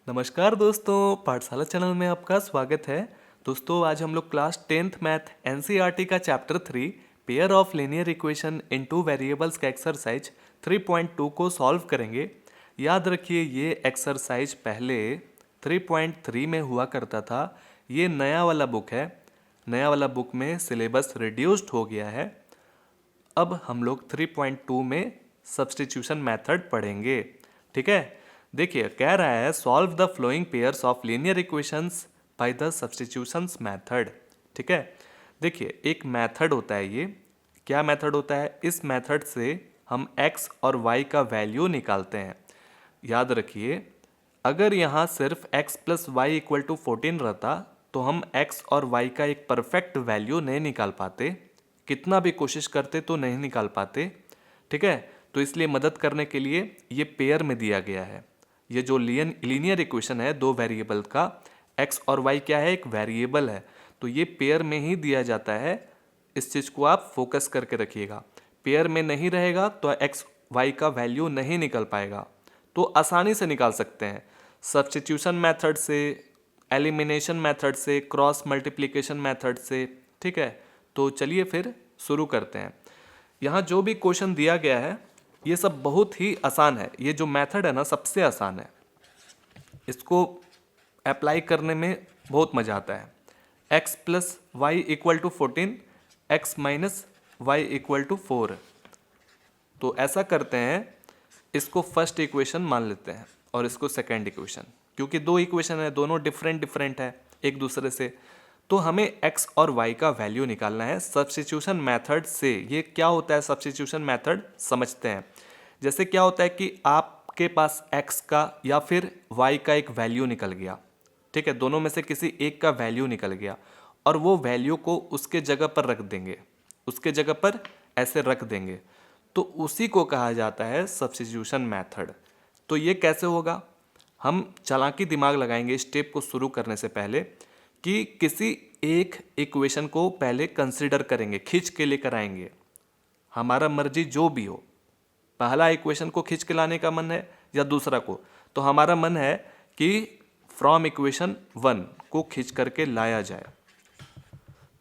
नमस्कार दोस्तों, पाठशाला चैनल में आपका स्वागत है। दोस्तों आज हम लोग क्लास 10th मैथ एनसीईआरटी का chapter 3 pair of linear equation in two variables का एक्सरसाइज 3.2 को सॉल्व करेंगे। याद रखिए ये एक्सरसाइज पहले 3.3 में हुआ करता था। ये नया वाला बुक है। नया वाला बुक में सिलेबस रिड्यूस्ड हो गया है। अब हम लोग 3.2 में सब्स्टिट्यूशन मेथड पढ़ेंगे। ठीक है, देखिए कह रहा है solve the flowing pairs of linear equations by the substitutions method. ठीक है, देखिए एक मेथड होता है। ये क्या मेथड होता है? इस मेथड से हम x और y का वैल्यू निकालते हैं। याद रखिए अगर यहाँ सिर्फ x plus y equal to 14 रहता तो हम x और y का एक परफेक्ट वैल्यू नहीं निकाल पाते। कितना भी कोशिश करते तो नहीं निकाल पाते। ठीक है, तो इसलिए मदद करने के लिए ये पेयर में दिया गया है। ये जो लीनियर इक्वेशन है दो वेरिएबल का, x और y क्या है? एक वेरिएबल है, तो ये पेयर में ही दिया जाता है। इस चीज़ को आप फोकस करके रखिएगा। पेयर में नहीं रहेगा तो x y का वैल्यू नहीं निकल पाएगा। तो आसानी से निकाल सकते हैं सब्स्टिट्यूशन मेथड से, एलिमिनेशन मेथड से, क्रॉस मल्टीप्लिकेशन मेथड से। ठीक है, तो चलिए फिर शुरू करते हैं। यहाँ जो भी क्वेश्चन दिया गया है ये सब बहुत ही आसान है। ये जो मेथड है ना सबसे आसान है। इसको अप्लाई करने में बहुत मज़ा आता है। x plus y equal to 14, x minus y equal to 4। तो ऐसा करते हैं, इसको फर्स्ट इक्वेशन मान लेते हैं और इसको सेकेंड इक्वेशन, क्योंकि दो इक्वेशन है, दोनों डिफरेंट है एक दूसरे से। तो हमें x और y का वैल्यू निकालना है सब्स्टिट्यूशन मेथड से। ये क्या होता है सब्स्टिट्यूशन मेथड, समझते हैं। जैसे क्या होता है कि आपके पास x का या फिर y का एक वैल्यू निकल गया। ठीक है, दोनों में से किसी एक का वैल्यू निकल गया और वो वैल्यू को उसके जगह पर रख देंगे, उसके जगह पर ऐसे रख देंगे, तो उसी को कहा जाता है सब्स्टिट्यूशन मेथड। तो ये कैसे होगा? हम चालाकी दिमाग लगाएंगे स्टेप को शुरू करने से पहले कि किसी एक इक्वेशन को पहले कंसिडर करेंगे, खींच के लेकर आएंगे। हमारा मर्जी जो भी हो, पहला इक्वेशन को खींच के लाने का मन है या दूसरा को, तो हमारा मन है कि फ्रॉम इक्वेशन 1 को खींच करके लाया जाए।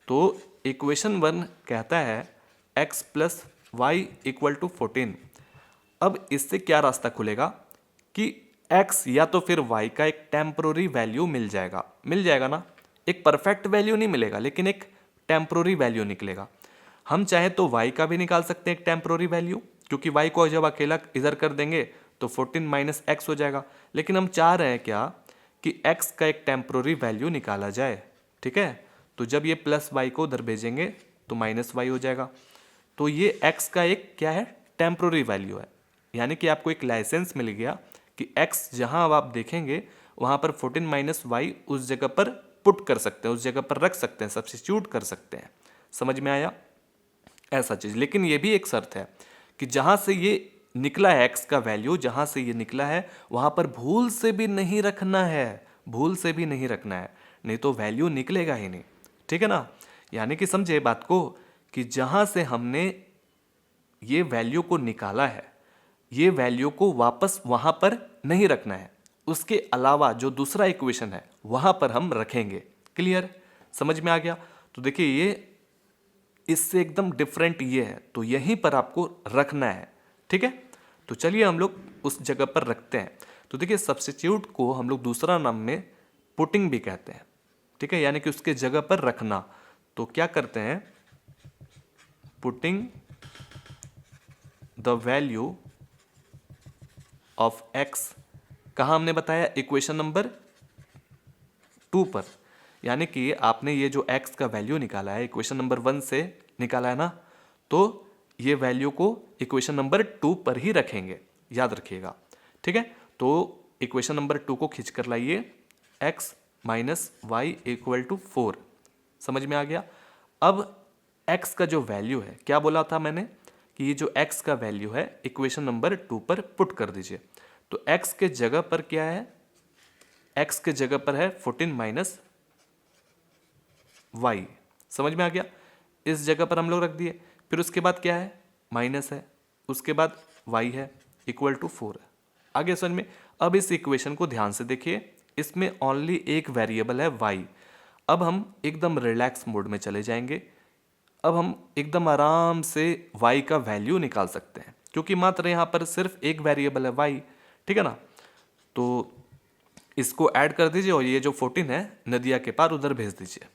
तो इक्वेशन 1 कहता है x plus y equal to 14। अब इससे क्या रास्ता खुलेगा कि x या तो फिर y का एक टेम्पोररी वैल्यू मिल जाएगा ना। एक परफेक्ट वैल्यू नहीं मिलेगा लेकिन एक टेम्पोररी वैल्यू निकलेगा। हम चाहे तो y का भी निकाल सकते हैं एक टेम्पोररी वैल्यू, क्योंकि y को जब अकेला इधर कर देंगे तो 14 माइनस एक्स हो जाएगा। लेकिन हम चाह रहे हैं क्या कि x का एक टेम्पोररी वैल्यू निकाला जाए। ठीक है, तो जब ये प्लस y को उधर भेजेंगे तो माइनस वाई हो जाएगा। तो ये x का एक क्या है? टेम्पोररी वैल्यू है। यानी कि आपको एक लाइसेंस मिल गया कि x जहां अब आप देखेंगे वहां पर 14 माइनस वाई उस जगह पर पुट कर सकते हैं, उस जगह पर रख सकते हैं, सब्स्टिट्यूट कर सकते हैं। समझ में आया? ऐसा चीज। लेकिन ये भी एक शर्त है कि जहां से ये निकला है x का वैल्यू, जहां से ये निकला है वहां पर भूल से भी नहीं रखना है, भूल से भी नहीं रखना है, नहीं तो वैल्यू निकलेगा ही नहीं। ठीक है ना? यानी कि समझे बात को कि जहां से हमने ये वैल्यू को निकाला है ये वैल्यू को वापस वहां पर नहीं रखना है, उसके अलावा जो दूसरा इक्वेशन है वहां पर हम रखेंगे। क्लियर? समझ में आ गया? तो देखिए ये इससे एकदम डिफरेंट ये है, तो यहीं पर आपको रखना है। ठीक है, तो चलिए हम लोग उस जगह पर रखते हैं। तो देखिए सब्स्टिट्यूट को हम लोग दूसरा नाम में पुटिंग भी कहते हैं। ठीक है, यानी कि उसके जगह पर रखना। तो क्या करते हैं? Putting the value of x, कहाँ हमने बताया? इक्वेशन नंबर 2 पर। यानी कि आपने ये जो x का वैल्यू निकाला है इक्वेशन नंबर 1 से निकाला है ना, तो ये वैल्यू को इक्वेशन नंबर 2 पर ही रखेंगे, याद रखिएगा। ठीक है, तो इक्वेशन नंबर 2 को खींच कर लाइए, x minus y equal to 4। समझ में आ गया? अब x का जो वैल्यू है, क्या बोला था मैंने कि ये जो x का वैल्यू है इक्वेशन नंबर 2 पर पुट कर दीजिए। तो x के जगह पर क्या है? x के जगह पर है 14 माइनस वाई। समझ में आ गया? इस जगह पर हम लोग रख दिए। फिर उसके बाद क्या है? माइनस है, उसके बाद y है इक्वल टू 4 है। आगे समझ में? अब इस इक्वेशन को ध्यान से देखिए, इसमें ओनली एक वेरिएबल है y। अब हम एकदम रिलैक्स मोड में चले जाएंगे। अब हम एकदम आराम से y का वैल्यू निकाल सकते हैं, क्योंकि मात्र यहाँ पर सिर्फ एक वेरिएबल है y, ठीक है ना। तो इसको ऐड कर दीजिए और ये जो 14 है नदिया के पार उधर भेज दीजिए।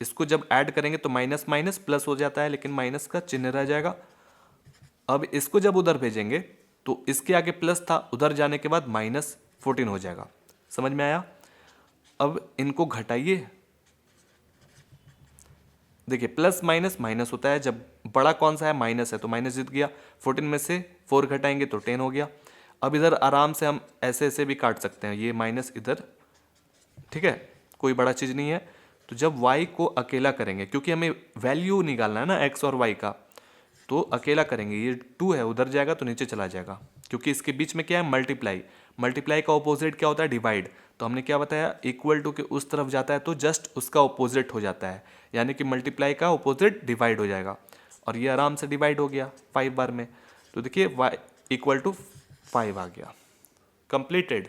इसको जब ऐड करेंगे तो माइनस माइनस प्लस हो जाता है, लेकिन माइनस का चिन्ह रह जाएगा। अब इसको जब उधर भेजेंगे तो इसके आगे प्लस था, उधर जाने के बाद -14 हो जाएगा। समझ में आया? अब इनको घटाइए। देखिए प्लस माइनस माइनस होता है, जब बड़ा कौन सा है माइनस है तो माइनस जीत गया। 14 में से 4 घटाएंगे तो 10 हो गया। अब इधर आराम से हम ऐसे ऐसे भी काट सकते हैं, ये माइनस इधर, ठीक है, कोई बड़ा चीज़ नहीं है। तो जब y को अकेला करेंगे, क्योंकि हमें वैल्यू निकालना है ना x और y का, तो अकेला करेंगे, ये 2 है उधर जाएगा तो नीचे चला जाएगा, क्योंकि इसके बीच में क्या है मल्टीप्लाई। मल्टीप्लाई का ऑपोजिट क्या होता है? डिवाइड। तो हमने क्या बताया, इक्वल टू के उस तरफ जाता है तो जस्ट उसका ऑपोजिट हो जाता है, यानी कि मल्टीप्लाई का ऑपोजिट डिवाइड हो जाएगा। और ये आराम से डिवाइड हो गया 5 बार में। तो देखिए y = 5 आ गया, कंप्लीटेड।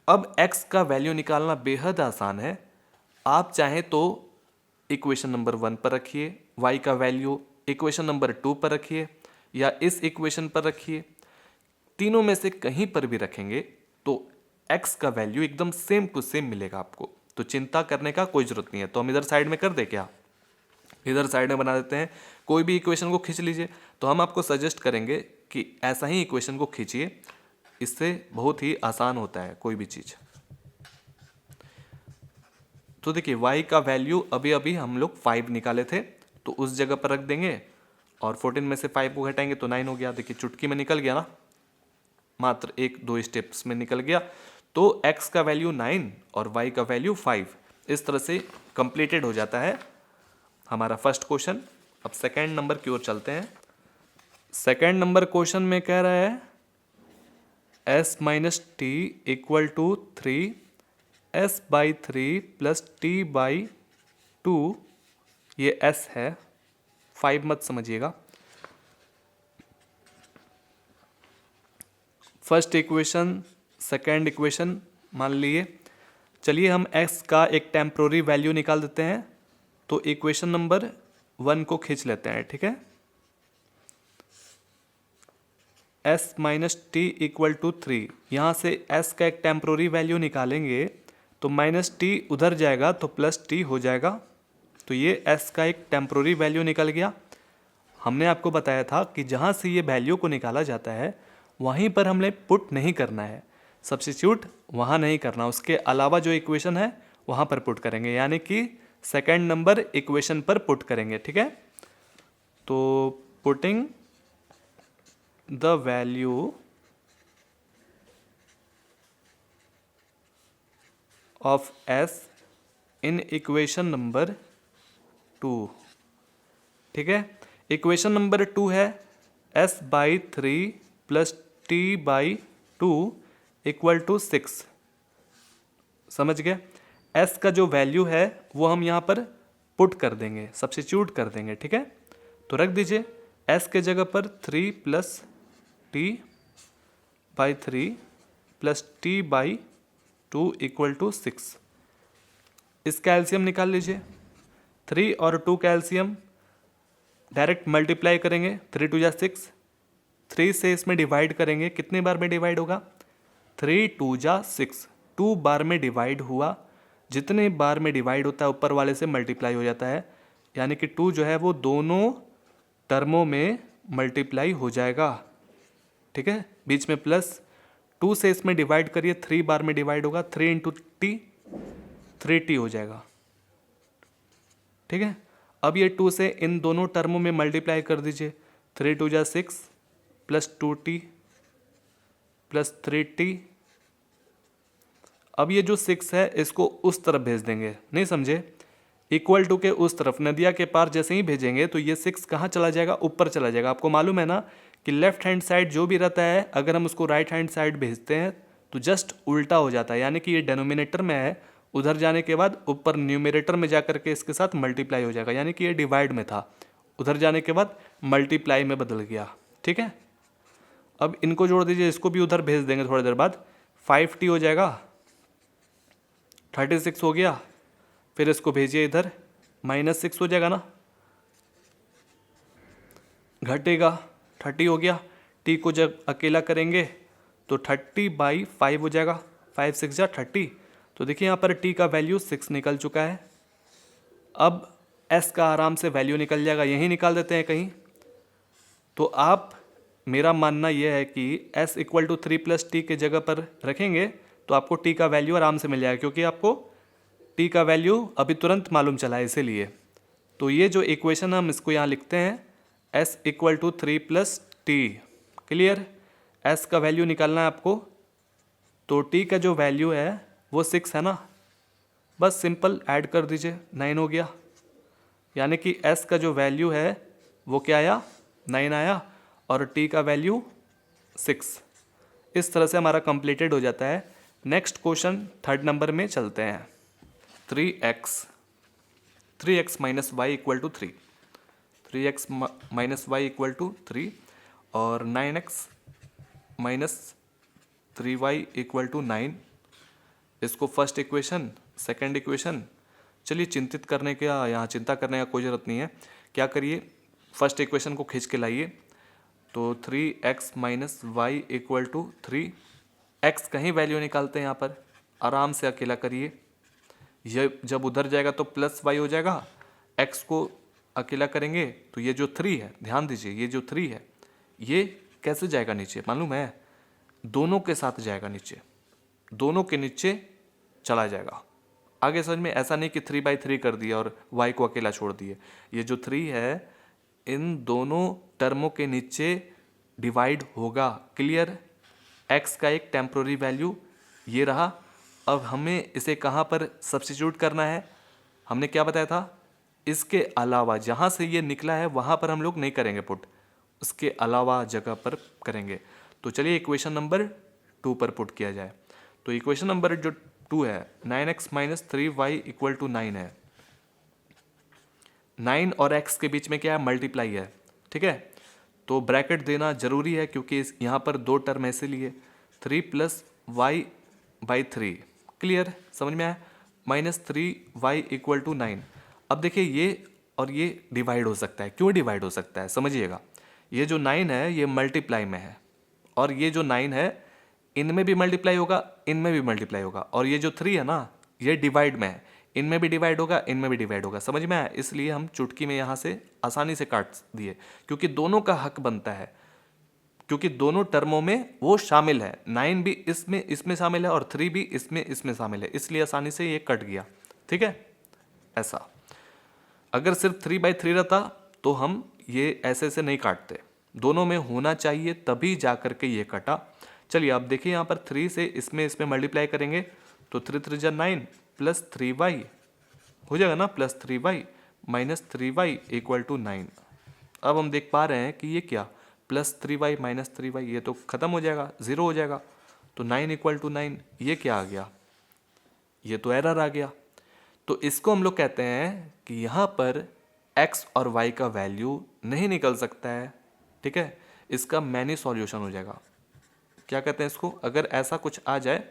अब x का वैल्यू निकालना बेहद आसान है। आप चाहें तो इक्वेशन नंबर 1 पर रखिए y का वैल्यू, इक्वेशन नंबर 2 पर रखिए, या इस इक्वेशन पर रखिए। तीनों में से कहीं पर भी रखेंगे तो x का वैल्यू एकदम सेम टू सेम मिलेगा आपको, तो चिंता करने का कोई जरूरत नहीं है। तो हम इधर साइड में कर दे क्या, इधर साइड में बना देते हैं। कोई भी इक्वेशन को खींच लीजिए। तो हम आपको सजेस्ट करेंगे कि ऐसा ही इक्वेशन को खींचिए, इससे बहुत ही आसान होता है कोई भी चीज़। तो देखिए y का वैल्यू अभी अभी हम लोग 5 निकाले थे, तो उस जगह पर रख देंगे और 14 में से 5 को घटाएंगे तो 9 हो गया। देखिए चुटकी में निकल गया ना, मात्र 1-2 स्टेप्स में निकल गया। तो x का वैल्यू 9 और y का वैल्यू 5, इस तरह से कंप्लीटेड हो जाता है हमारा फर्स्ट क्वेश्चन। अब सेकेंड नंबर की ओर चलते हैं। सेकेंड नंबर क्वेश्चन में कह रहा है s - t = 3s/3 + t/2। ये s है, 5 मत समझिएगा। फर्स्ट इक्वेशन, सेकेंड इक्वेशन मान लिए। चलिए हम x का एक टेम्प्रोरी वैल्यू निकाल देते हैं। तो इक्वेशन नंबर 1 को खींच लेते हैं, ठीक है। s - t = 3, यहाँ से s का एक टेम्प्रोरी वैल्यू निकालेंगे तो -t उधर जाएगा तो +t हो जाएगा। तो ये s का एक टेम्प्रोरी वैल्यू निकल गया। हमने आपको बताया था कि जहाँ से ये वैल्यू को निकाला जाता है वहीं पर हमने पुट नहीं करना है, सब्स्टिट्यूट वहाँ नहीं करना, उसके अलावा जो इक्वेशन है वहाँ पर पुट करेंगे, यानी कि सेकेंड नंबर इक्वेशन पर पुट करेंगे, ठीक है। तो putting the value of s in equation number 2, ठीक है। इक्वेशन नंबर 2 है s/3 + t/2 = 6। समझ गए? s का जो वैल्यू है वो हम यहाँ पर पुट कर देंगे, सब्स्टिट्यूट कर देंगे, ठीक है। तो रख दीजिए s के जगह पर 3 + t/3 + t/2 = 6। इसका एलसीएम निकाल लीजिए। 3 और 2 का एलसीएम डायरेक्ट मल्टीप्लाई करेंगे, 3 × 2 = 6। 3 से इसमें डिवाइड करेंगे, कितने बार में डिवाइड होगा? 3 × 2 = 6, 2 बार में डिवाइड हुआ। जितने बार में डिवाइड होता है ऊपर वाले से मल्टीप्लाई हो जाता है, यानी कि 2 जो है वो दोनों टर्मों में मल्टीप्लाई हो जाएगा, ठीक है। बीच में प्लस, 2 से इसमें डिवाइड करिए, 3 बार में डिवाइड होगा, 3 × t 3t हो जाएगा, ठीक है। अब ये 2 से इन दोनों टर्मों में मल्टीप्लाई कर दीजिए, 3 × 2 = 6 + 2t + 3t। अब ये जो 6 है इसको उस तरफ भेज देंगे, नहीं समझे? इक्वल टू के उस तरफ, नदिया के पार जैसे ही भेजेंगे तो ये 6 कहाँ चला जाएगा? ऊपर चला जाएगा। आपको मालूम है ना कि लेफ्ट हैंड साइड जो भी रहता है अगर हम उसको राइट हैंड साइड भेजते हैं तो जस्ट उल्टा हो जाता है, यानी कि ये डेनोमिनेटर में है, उधर जाने के बाद ऊपर न्यूमरेटर में जाकर के इसके साथ मल्टीप्लाई हो जाएगा, यानी कि ये डिवाइड में था, उधर जाने के बाद मल्टीप्लाई में बदल गया, ठीक है। अब इनको जोड़ दीजिए, इसको भी उधर भेज देंगे थोड़ी देर बाद। 5t हो जाएगा, 36 हो गया, फिर इसको भेजिए इधर, -6 हो जाएगा ना, घटेगा, 30 हो गया, t को जब अकेला करेंगे तो 30/5 हो जाएगा, 5 6 जा 30। तो देखिए यहाँ पर t का वैल्यू 6 निकल चुका है। अब s का आराम से वैल्यू निकल जाएगा, यहीं निकाल देते हैं कहीं। तो आप, मेरा मानना यह है कि s = 3 + t के जगह पर रखेंगे तो आपको t का वैल्यू आराम से मिल जाएगा, क्योंकि आपको t का वैल्यू अभी तुरंत मालूम चला है इसीलिए। तो ये जो इक्वेशन हम इसको यहाँ लिखते हैं, s = 3 + t। क्लियर? s का वैल्यू निकालना है आपको, तो t का जो वैल्यू है वो 6 है ना, बस सिंपल ऐड कर दीजिए, 9 हो गया। यानी कि s का जो वैल्यू है वो क्या आया, 9 आया, और t का वैल्यू 6। इस तरह से हमारा कंप्लीटेड हो जाता है। नेक्स्ट क्वेश्चन 3rd नंबर में चलते हैं। 3x - y = 3, 3x - y = 3 और 9x - 3y = 9। इसको फर्स्ट इक्वेशन, सेकंड इक्वेशन, चलिए चिंतित करने का, यहाँ चिंता करने का कोई ज़रूरत नहीं है। क्या करिए, फर्स्ट इक्वेशन को खींच के लाइए। तो 3x - y = 3, x कहीं वैल्यू निकालते हैं यहाँ पर, आराम से अकेला करिए। ये जब उधर जाएगा तो +y हो जाएगा, x को अकेला करेंगे तो ये जो 3 है, ध्यान दीजिए, ये जो 3 है ये कैसे जाएगा नीचे मालूम है, दोनों के साथ जाएगा नीचे, दोनों के नीचे चला जाएगा। आगे समझ में, ऐसा नहीं कि 3/3 कर दिया और y को अकेला छोड़ दिए। ये जो 3 है इन दोनों टर्मों के नीचे डिवाइड होगा। क्लियर? x का एक टेम्पोररी वैल्यू ये रहा। अब हमें इसे कहाँ पर सब्स्टिट्यूट करना है, हमने क्या बताया था, इसके अलावा जहाँ से ये निकला है वहाँ पर हम लोग नहीं करेंगे पुट, उसके अलावा जगह पर करेंगे। तो चलिए इक्वेशन नंबर 2 पर पुट किया जाए। तो इक्वेशन नंबर जो 2 है, 9x - 3y = 9 है। 9 और x के बीच में क्या है, मल्टीप्लाई है, ठीक है। तो ब्रैकेट देना जरूरी है क्योंकि यहाँ पर 2 टर्म ऐसे लिए, 3 + y/3। क्लियर? समझ में आया? -3y = 9। अब देखिए ये और ये डिवाइड हो सकता है, क्यों डिवाइड हो सकता है समझिएगा। ये जो 9 है ये मल्टीप्लाई में है, और ये जो 9 है इनमें भी मल्टीप्लाई होगा, इनमें भी मल्टीप्लाई होगा, और ये जो 3 है ना ये डिवाइड में है, इनमें भी डिवाइड होगा, इनमें भी डिवाइड होगा। समझ में आया? इसलिए हम चुटकी में यहाँ से आसानी से काट दिए, क्योंकि दोनों का हक बनता है, क्योंकि दोनों टर्मों में वो शामिल है। 9 भी इसमें शामिल है और 3 भी इसमें शामिल है, इसलिए आसानी से ये कट गया। ठीक है, ऐसा। अगर सिर्फ 3/3 रहता तो हम ये ऐसे से नहीं काटते, दोनों में होना चाहिए तभी जा करके ये कटा। चलिए अब देखिए यहाँ पर 3 से इसमें मल्टीप्लाई करेंगे तो 3 3 जा 9 + 3y हो जाएगा ना, +3y - 3y = 9। अब हम देख पा रहे हैं कि ये क्या, +3y - 3y ये तो खत्म हो जाएगा, 0 हो जाएगा। तो 9 = 9 ये क्या आ गया, ये तो एरर आ गया। तो इसको हम लोग कहते हैं कि यहाँ पर x और y का वैल्यू नहीं निकल सकता है। ठीक है, इसका मैनी सॉल्यूशन हो जाएगा। क्या कहते हैं इसको, अगर ऐसा कुछ आ जाए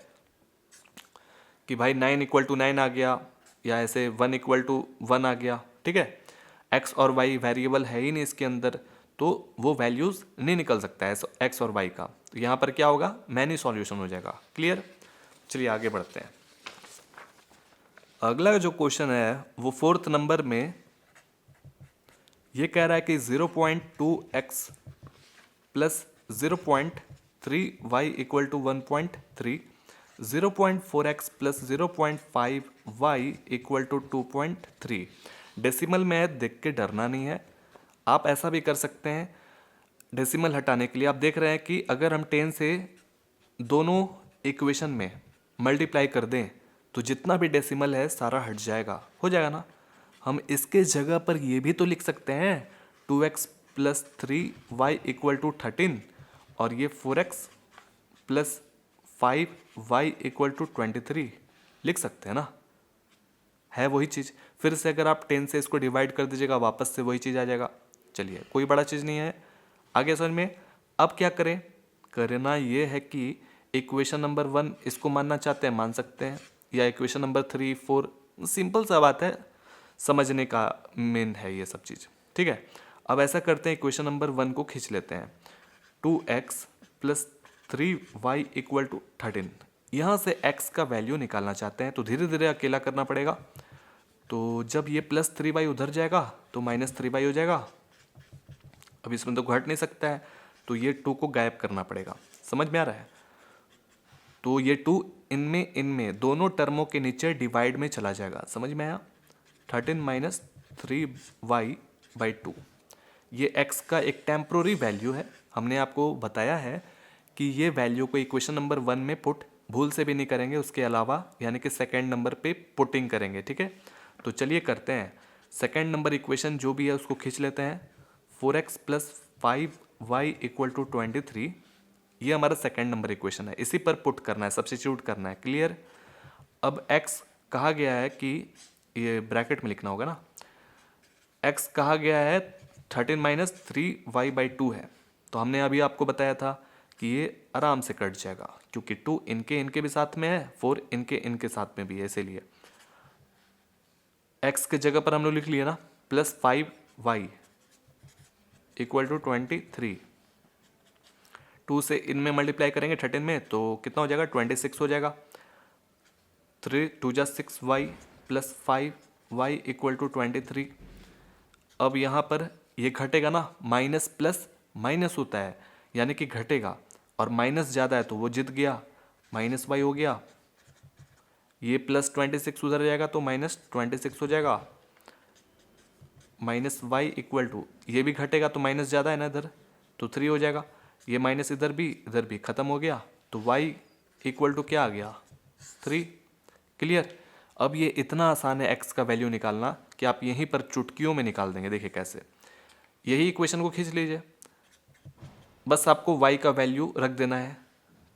कि भाई 9 = 9 आ गया, या ऐसे 1 = 1 आ गया, ठीक है, x और y वेरिएबल है ही नहीं इसके अंदर, तो वो वैल्यूज नहीं निकल सकता है x और y का। तो यहाँ पर क्या होगा, मैनी सॉल्यूशन हो जाएगा। क्लियर? चलिए आगे बढ़ते हैं। अगला जो क्वेश्चन है वो 4th नंबर में ये कह रहा है कि 0.2x + 0.3y = 1.3, 0.4x + 0.5y = 2.3। Decimal में है, देख के डरना नहीं है। आप ऐसा भी कर सकते हैं, डेसिमल हटाने के लिए आप देख रहे हैं कि अगर हम 10 से दोनों इक्वेशन में मल्टीप्लाई कर दें तो जितना भी डेसिमल है सारा हट जाएगा, हो जाएगा ना। हम इसके जगह पर ये भी तो लिख सकते हैं 2x + 3y = 13, और ये 4x + 5y = 23 लिख सकते हैं ना, है वही चीज़। फिर से अगर आप 10 से इसको डिवाइड कर दीजिएगा वापस से वही चीज़ आ जाएगा। चलिए कोई बड़ा चीज़ नहीं है, आगे समझ में। अब क्या करें, करना ये है कि इक्वेशन नंबर 1 इसको मानना चाहते हैं मान सकते हैं, या इक्वेशन नंबर 3, 4, सिंपल सा बात है, समझने का मेन है ये सब चीज़। ठीक है, अब ऐसा करते हैं, इक्वेशन नंबर 1 को खींच लेते हैं। 2x plus 3y equal to 13। यहाँ से x का वैल्यू निकालना चाहते हैं तो धीरे धीरे अकेला करना पड़ेगा। तो जब ये प्लस 3y उधर जाएगा तो माइनस 3y हो जाएगा। अब इसमें तो घट नहीं सकता है, तो ये 2 को गायब करना पड़ेगा। समझ में आ रहा है? तो ये 2 इनमें दोनों टर्मों के नीचे डिवाइड में चला जाएगा। समझ में आया? 13 माइनस 3y/2। ये x का एक टेम्प्रोरी वैल्यू है। हमने आपको बताया है कि ये वैल्यू को इक्वेशन नंबर 1 में पुट भूल से भी नहीं करेंगे, उसके अलावा यानी कि सेकेंड नंबर पे पुटिंग करेंगे। ठीक है, तो चलिए करते हैं। सेकेंड नंबर इक्वेशन जो भी है उसको खींच लेते हैं। 4x plus 5y equal to 23, ये हमारा सेकेंड नंबर इक्वेशन है, इसी पर पुट करना है, सब्स्टिट्यूट करना है। क्लियर? अब x कहा गया है कि ये ब्रैकेट में लिखना होगा ना, x कहा गया है 13 माइनस 3y/2 है। तो हमने अभी आपको बताया था कि ये आराम से कट जाएगा, क्योंकि 2 इनके भी साथ में है, 4 इनके साथ में भी है, इसीलिए x के जगह पर हम लोग लिख लिए ना प्लस 5y इक्वल टू 23। 2 से इनमें मल्टीप्लाई करेंगे 13 में तो कितना हो जाएगा? 26 हो जाएगा। 3 2 जा 6y plus 5y equal to 23। अब यहाँ पर ये घटेगा ना, माइनस प्लस माइनस होता है यानी कि घटेगा, और माइनस ज़्यादा है तो वो जीत गया, माइनस y हो गया। ये प्लस 26 उधर जाएगा तो माइनस 26 हो जाएगा। माइनस y इक्वल टू, ये भी घटेगा तो माइनस ज़्यादा है ना इधर, तो 3 हो जाएगा। ये माइनस इधर भी ख़त्म हो गया, तो y इक्वल टू क्या आ गया? 3। क्लियर? अब ये इतना आसान है x का वैल्यू निकालना कि आप यहीं पर चुटकियों में निकाल देंगे। देखिए कैसे, यही इक्वेशन को खींच लीजिए, बस आपको y का वैल्यू रख देना है।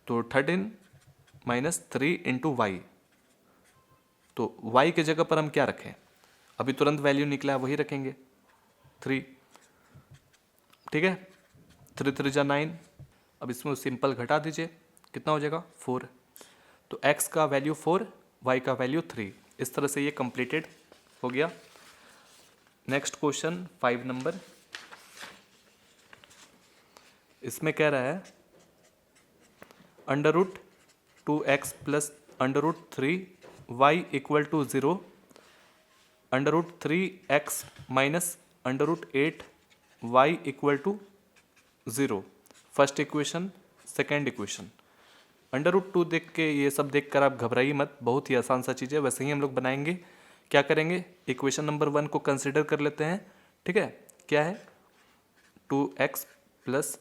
तो 13 माइनस 3 इंटू वाई, तो y के जगह पर हम क्या रखें? अभी तुरंत वैल्यू निकला है वही रखेंगे, 3। ठीक है, 3 3 जा 9। अब इसमें सिंपल घटा दीजिए, कितना हो जाएगा? 4। तो x का वैल्यू 4, y का वैल्यू 3। इस तरह से ये कंप्लीटेड हो गया। नेक्स्ट क्वेश्चन 5 नंबर, इसमें कह रहा है √2x plus √3y equal to 0, √3x minus √8y equal to 0। First equation, second equation. √2 देख के, ये सब देख कर आप घबराइए मत, बहुत ही आसान सा चीज़ है। वैसे ही हम लोग बनाएंगे। क्या करेंगे? इक्वेशन नंबर 1 को कंसिडर कर लेते हैं। ठीक है, क्या है? 2x plus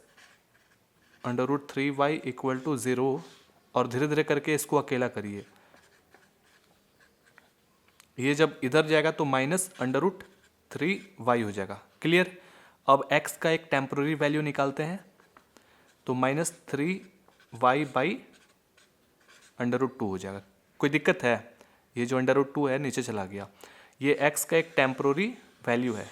√3y equal to 0, और धीरे धीरे करके इसको अकेला करिए। ये जब इधर जाएगा तो माइनस √3y हो जाएगा। क्लियर? अब x का एक टेम्पररी वैल्यू निकालते हैं, तो माइनस 3y/√2 हो जाएगा। कोई दिक्कत है? ये जो √2 है नीचे चला गया। ये x का एक टेम्पररी वैल्यू है,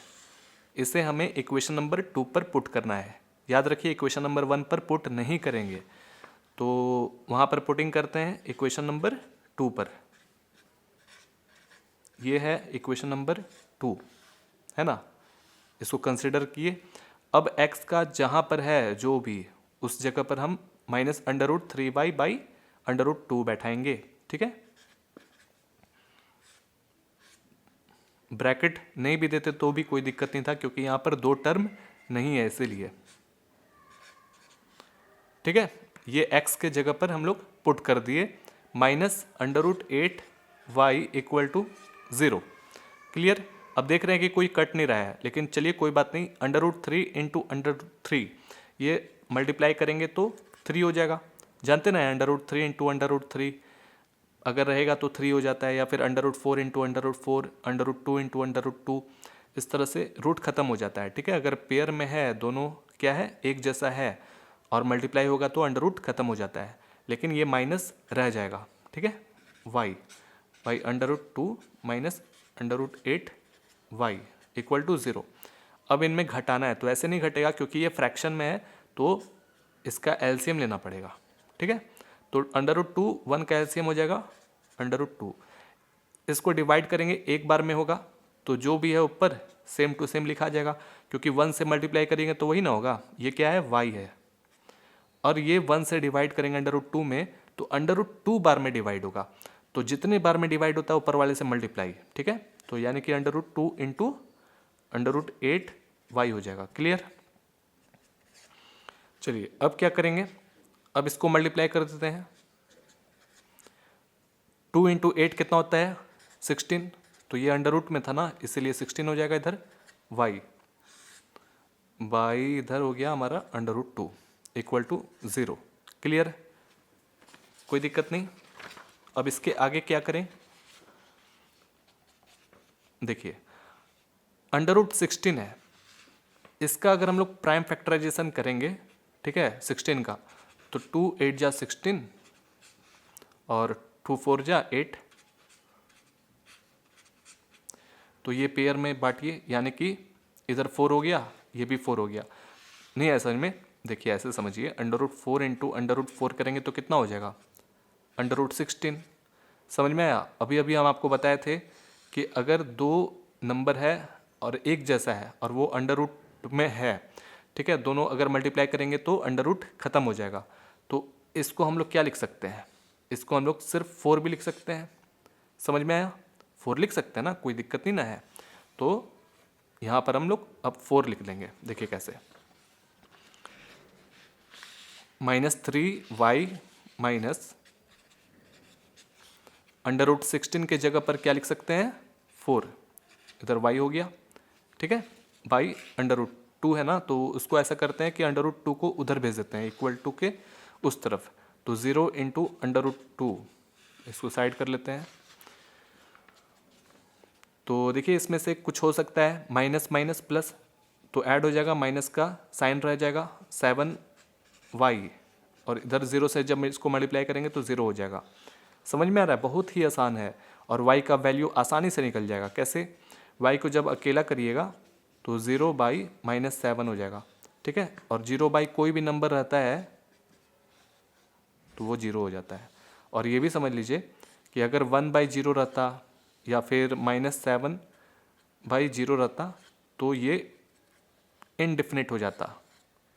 इसे हमें इक्वेशन नंबर 2 पर पुट करना है। याद रखिए, इक्वेशन नंबर 1 पर पुट नहीं करेंगे, तो वहाँ पर पुटिंग करते हैं इक्वेशन नंबर 2 पर। ये है इक्वेशन नंबर 2, है ना? इसको कंसिडर किए। अब x का जहाँ पर है जो भी, उस जगह पर हम माइनस √3y/√2 बैठाएंगे। ठीक है, ब्रैकेट नहीं भी देते तो भी कोई दिक्कत नहीं था, क्योंकि यहाँ पर 2 टर्म नहीं है इसीलिए। ठीक है, ये x के जगह पर हम लोग पुट कर दिए, minus √8y equal to 0। Clear? अब देख रहे हैं कि कोई कट नहीं रहा है, लेकिन चलिए कोई बात नहीं। √3 इंटू √3, ये मल्टीप्लाई करेंगे तो 3 हो जाएगा। जानते ना, √3 इंटू √3 अगर रहेगा तो 3 हो जाता है, या फिर √4 इंटू √4, √2 इंटू √2, इस तरह से रूट खत्म हो जाता है। ठीक है, अगर पेयर में है, दोनों क्या है, एक जैसा है, और मल्टीप्लाई होगा तो अंडर खत्म हो जाता है, लेकिन ये माइनस रह जाएगा। ठीक है, y √2 minus √8y equal to 0। अब इनमें घटाना है तो ऐसे नहीं घटेगा, क्योंकि ये फ्रैक्शन में है तो इसका एलसीएम लेना पड़ेगा। ठीक है, तो √2 1 का एलसीएम हो जाएगा √2। इसको डिवाइड करेंगे एक बार में होगा, तो जो भी है ऊपर सेम टू सेम लिखा जाएगा, क्योंकि 1 से मल्टीप्लाई करेंगे तो वही ना होगा। ये क्या है, y है, और ये 1 से डिवाइड करेंगे √2 में, तो √2 बार में डिवाइड होगा। तो जितने बार में डिवाइड होता है ऊपर वाले से मल्टीप्लाई, ठीक है। तो यानी कि √2 इंटू √8y हो जाएगा। क्लियर। चलिए अब क्या करेंगे, अब इसको मल्टीप्लाई कर देते हैं। 2 इंटू 8 कितना होता है, 16। तो ये अंडर रूट में था ना, इसीलिए 16 हो जाएगा इधर। y इधर हो गया हमारा √2 इक्वल टू 0। क्लियर, कोई दिक्कत नहीं। अब इसके आगे क्या करें, देखिए √16 है, इसका अगर हम लोग प्राइम फैक्टराइजेशन करेंगे, ठीक है, 16 का, तो 2 8 जा 16 और 2 4 जा 8, तो ये पेयर में बांटिए, यानी कि इधर 4 हो गया, ये भी 4 हो गया। नहीं है समझ में, देखिए ऐसे समझिए, √4 इंटू √4 करेंगे तो कितना हो जाएगा, √16। समझ में आया। अभी अभी हम आपको बताए थे कि अगर दो नंबर है और एक जैसा है और वो अंडर रूट में है, ठीक है, दोनों अगर मल्टीप्लाई करेंगे तो अंडर रूट खत्म हो जाएगा। तो इसको हम लोग क्या लिख सकते हैं, इसको हम लोग सिर्फ 4 भी लिख सकते हैं। समझ में आया, 4 लिख सकते हैं ना, कोई दिक्कत नहीं ना है। तो यहाँ पर हम लोग अब 4 लिख लेंगे। देखिए कैसे, -3y माइनस √16 के जगह पर क्या लिख सकते हैं, 4, इधर y हो गया, ठीक है, y √2 है ना, तो उसको ऐसा करते हैं कि √2 को उधर भेज देते हैं, इक्वल टू के उस तरफ। तो 0 इंटू √2, इसको साइड कर लेते हैं। तो देखिए इसमें से कुछ हो सकता है, माइनस माइनस प्लस, तो ऐड हो जाएगा, माइनस का साइन रह जाएगा, 7y, और इधर 0 से जब इसको मल्टीप्लाई करेंगे तो 0 हो जाएगा। समझ में आ रहा है, बहुत ही आसान है, और y का वैल्यू आसानी से निकल जाएगा। कैसे, y को जब अकेला करिएगा तो 0/-7 हो जाएगा, ठीक है, और 0 कोई भी नंबर रहता है तो वो 0 हो जाता है। और ये भी समझ लीजिए कि अगर 1/0 रहता या फिर -7/0 रहता तो ये इनडिफिनिट हो जाता।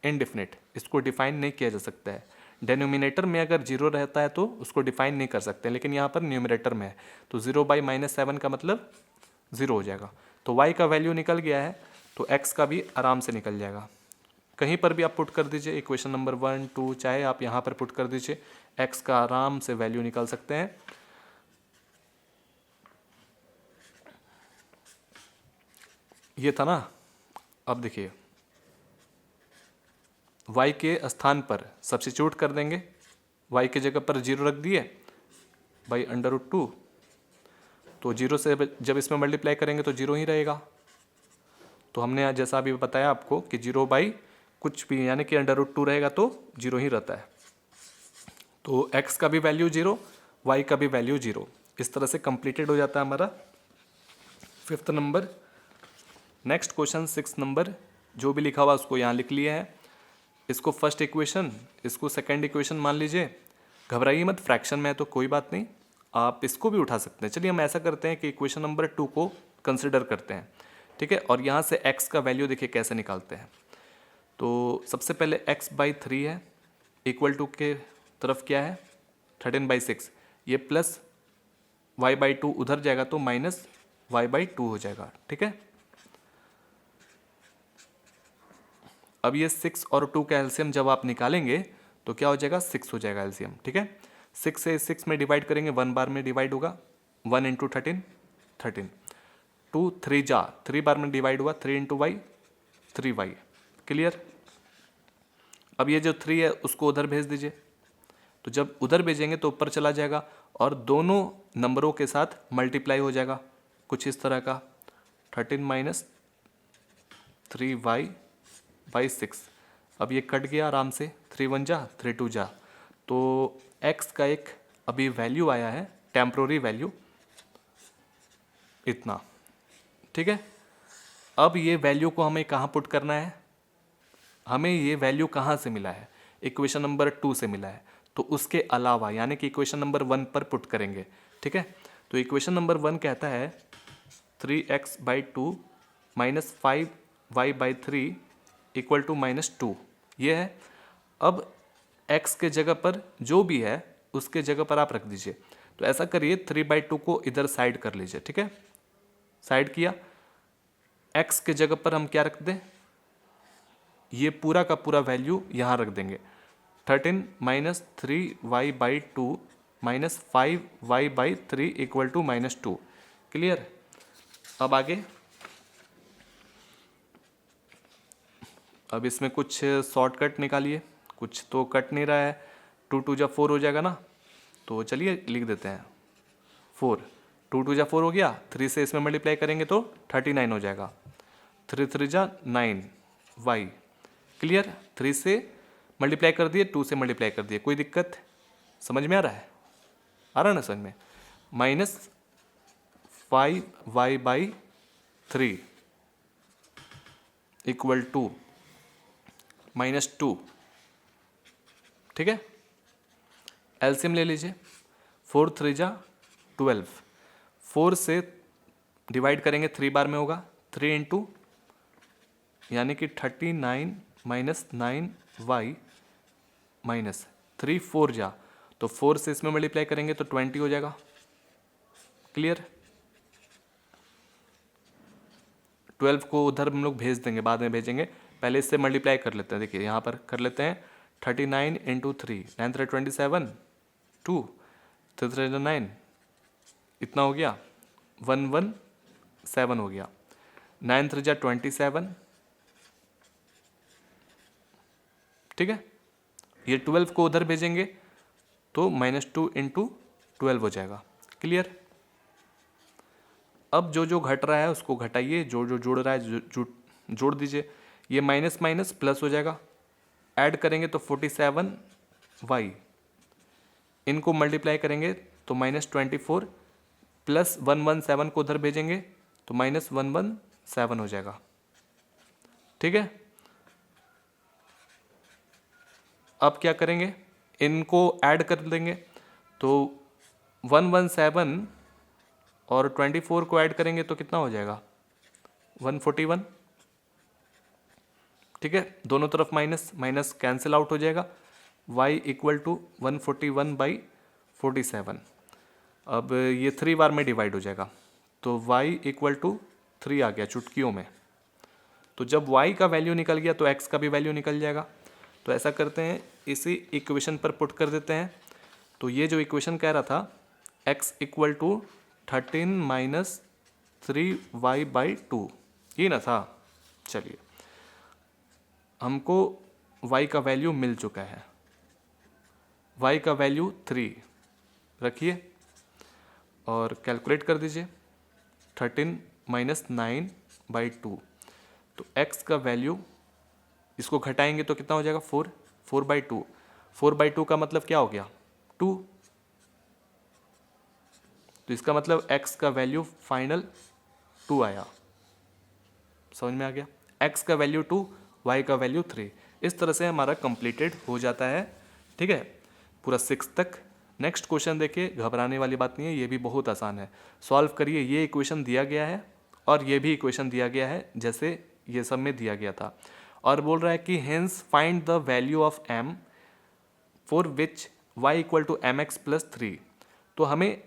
इनडिफिनिट, इसको डिफाइन नहीं किया जा सकता है। डेनोमिनेटर में अगर 0 रहता है तो उसको डिफाइन नहीं कर सकते, लेकिन यहाँ पर न्यूमरेटर में है, तो 0/-7 का मतलब 0 हो जाएगा। तो y का वैल्यू निकल गया है, तो x का भी आराम से निकल जाएगा। कहीं पर भी आप पुट कर दीजिए, इक्वेशन नंबर 1 2, चाहे आप यहाँ पर पुट कर दीजिए, x का आराम से वैल्यू निकाल सकते हैं। ये था ना। अब देखिए y के स्थान पर सब्स्टिट्यूट कर देंगे, y के जगह पर 0 रख दिए √2, तो 0 से जब इसमें मल्टीप्लाई करेंगे तो 0 ही रहेगा। तो हमने जैसा अभी बताया आपको कि 0 कुछ भी, यानी कि √2 रहेगा तो 0 ही रहता है। तो x का भी वैल्यू 0, y का भी वैल्यू 0। इस तरह से कंप्लीटेड हो जाता है हमारा 5th number. Next question 6 number, जो भी लिखा हुआ उसको यहाँ लिख लिए हैं। इसको फर्स्ट इक्वेशन, इसको सेकंड इक्वेशन मान लीजिए। घबराइए मत, फ्रैक्शन में है तो कोई बात नहीं, आप इसको भी उठा सकते हैं। चलिए हम ऐसा करते हैं कि इक्वेशन नंबर 2 को कंसिडर करते हैं, ठीक है, और यहाँ से x का वैल्यू देखिए कैसे निकालते हैं। तो सबसे पहले x/3 है, इक्वल टू के तरफ क्या है 13/6, ये प्लस y/2 उधर जाएगा तो माइनस y/2 हो जाएगा, ठीक है। अब ये 6 और 2 का एलसीएम जब आप निकालेंगे तो क्या हो जाएगा, 6 हो जाएगा एलसीएम, ठीक है। 6 से 6 में डिवाइड करेंगे, 1 बार में डिवाइड होगा, 1 इंटू 13 13, 2 3 जा 3 बार में डिवाइड हुआ, 3 इंटू y 3y। क्लियर। अब ये जो 3 है उसको उधर भेज दीजिए, तो जब उधर भेजेंगे तो ऊपर चला जाएगा और दोनों नंबरों के साथ मल्टीप्लाई हो जाएगा, कुछ इस तरह का, 13 - 3y/6। अब ये कट गया आराम से, 3 1 जा 3 2 जा, तो x का एक अभी वैल्यू आया है, टेम्प्रोरी वैल्यू इतना, ठीक है। अब ये वैल्यू को हमें कहाँ पुट करना है, हमें ये वैल्यू कहाँ से मिला है, इक्वेशन नंबर 2 से मिला है, तो उसके अलावा यानी कि इक्वेशन नंबर 1 पर पुट करेंगे। ठीक है, तो इक्वेशन नंबर 1 कहता है 3x/2 minus 5y/3 equal to -2, ये है। अब x के जगह पर जो भी है उसके जगह पर आप रख दीजिए। तो ऐसा करिए 3/2 को इधर साइड कर लीजिए। ठीक है, साइड किया, x के जगह पर हम क्या रख दें, ये पूरा का पूरा वैल्यू यहाँ रख देंगे। 13 minus 3y/2 minus 5y/3 equal to -2। Clear. अब आगे, अब इसमें कुछ शॉर्टकट निकालिए, कुछ तो कट नहीं रहा है। 2 2 जा 4 हो जाएगा ना, तो चलिए लिख देते हैं 4। 2 2 जा 4 हो गया, 3 से इसमें मल्टीप्लाई करेंगे तो 39 हो जाएगा। 3 3 जा 9 y। क्लियर। 3 से मल्टीप्लाई कर दिए, 2 से मल्टीप्लाई कर दिए, कोई दिक्कत समझ में आ रहा है? आ रहा है ना समझ में? Minus 5y/3 equal to -2। ठीक है, एलसीएम ले लीजिए। 4 3 जा 12, 4 से डिवाइड करेंगे 3 बार में होगा, 3 इंटू यानी कि 39 माइनस 9y माइनस 3 4 जा, तो 4 से इसमें मल्टीप्लाई करेंगे तो 20 हो जाएगा। क्लियर। 12 को उधर हम लोग भेज देंगे, बाद में भेजेंगे, पहले इससे मल्टीप्लाई कर लेते हैं। देखिए यहाँ पर कर लेते हैं 39 इंटू 3, 9 3 27, 2 3 3 9, इतना हो गया, 117 हो गया। 9 3 जा 27। ठीक है, ये 12 को उधर भेजेंगे तो -2 इंटू 12 हो जाएगा। क्लियर। अब जो जो घट रहा है उसको घटाइए, जो जो जोड़ रहा है जोड़ दीजिए। ये माइनस माइनस प्लस हो जाएगा, ऐड करेंगे तो 47y, इनको मल्टीप्लाई करेंगे तो -24 प्लस 117 को उधर भेजेंगे तो -117 हो जाएगा। ठीक है, अब क्या करेंगे, इनको ऐड कर देंगे तो 117 और 24 को ऐड करेंगे तो कितना हो जाएगा, 141। ठीक है, दोनों तरफ माइनस माइनस कैंसिल आउट हो जाएगा। y equal to 141/47। अब ये 3 बार में डिवाइड हो जाएगा तो y इक्वल टू 3 आ गया चुटकियों में। तो जब y का वैल्यू निकल गया तो x का भी वैल्यू निकल जाएगा। तो ऐसा करते हैं, इसी इक्वेशन पर पुट कर देते हैं। तो ये जो इक्वेशन कह रहा था x equal to 13 minus 3y/2, ये ना था। चलिए, हमको y का वैल्यू मिल चुका है, y का वैल्यू 3 रखिए और कैलकुलेट कर दीजिए। 13 माइनस 9/2, तो x का वैल्यू, इसको घटाएंगे तो कितना हो जाएगा, 4 4/2। 4/2 का मतलब क्या हो गया, 2। तो इसका मतलब x का वैल्यू फाइनल 2 आया। समझ में आ गया, x का वैल्यू 2, y का वैल्यू 3। इस तरह से हमारा कंप्लीटेड हो जाता है। ठीक है, पूरा 6 तक। नेक्स्ट क्वेश्चन देखिए, घबराने वाली बात नहीं है, ये भी बहुत आसान है। सॉल्व करिए, ये इक्वेशन दिया गया है और ये भी इक्वेशन दिया गया है जैसे ये सब में दिया गया था। और बोल रहा है कि hence find the value of m for which y equal to mx plus 3। तो हमें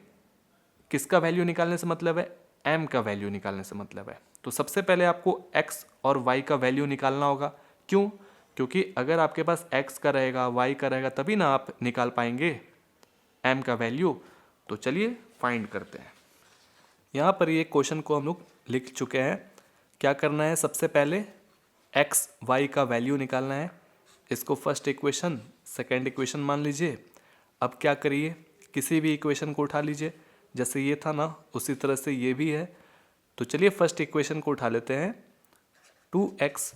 किसका वैल्यू निकालने से मतलब है, m का वैल्यू निकालने से मतलब है। तो सबसे पहले आपको x और y का वैल्यू निकालना होगा। क्यों? क्योंकि अगर आपके पास x का रहेगा, y का रहेगा, तभी ना आप निकाल पाएंगे m का वैल्यू। तो चलिए फाइंड करते हैं। यहाँ पर ये क्वेश्चन को हम लोग लिख चुके हैं। क्या करना है, सबसे पहले x y का वैल्यू निकालना है। इसको फर्स्ट इक्वेशन सेकेंड इक्वेशन मान लीजिए। अब क्या करिए, किसी भी इक्वेशन को उठा लीजिए, जैसे ये था ना उसी तरह से ये भी है। तो चलिए फर्स्ट इक्वेशन को उठा लेते हैं। 2x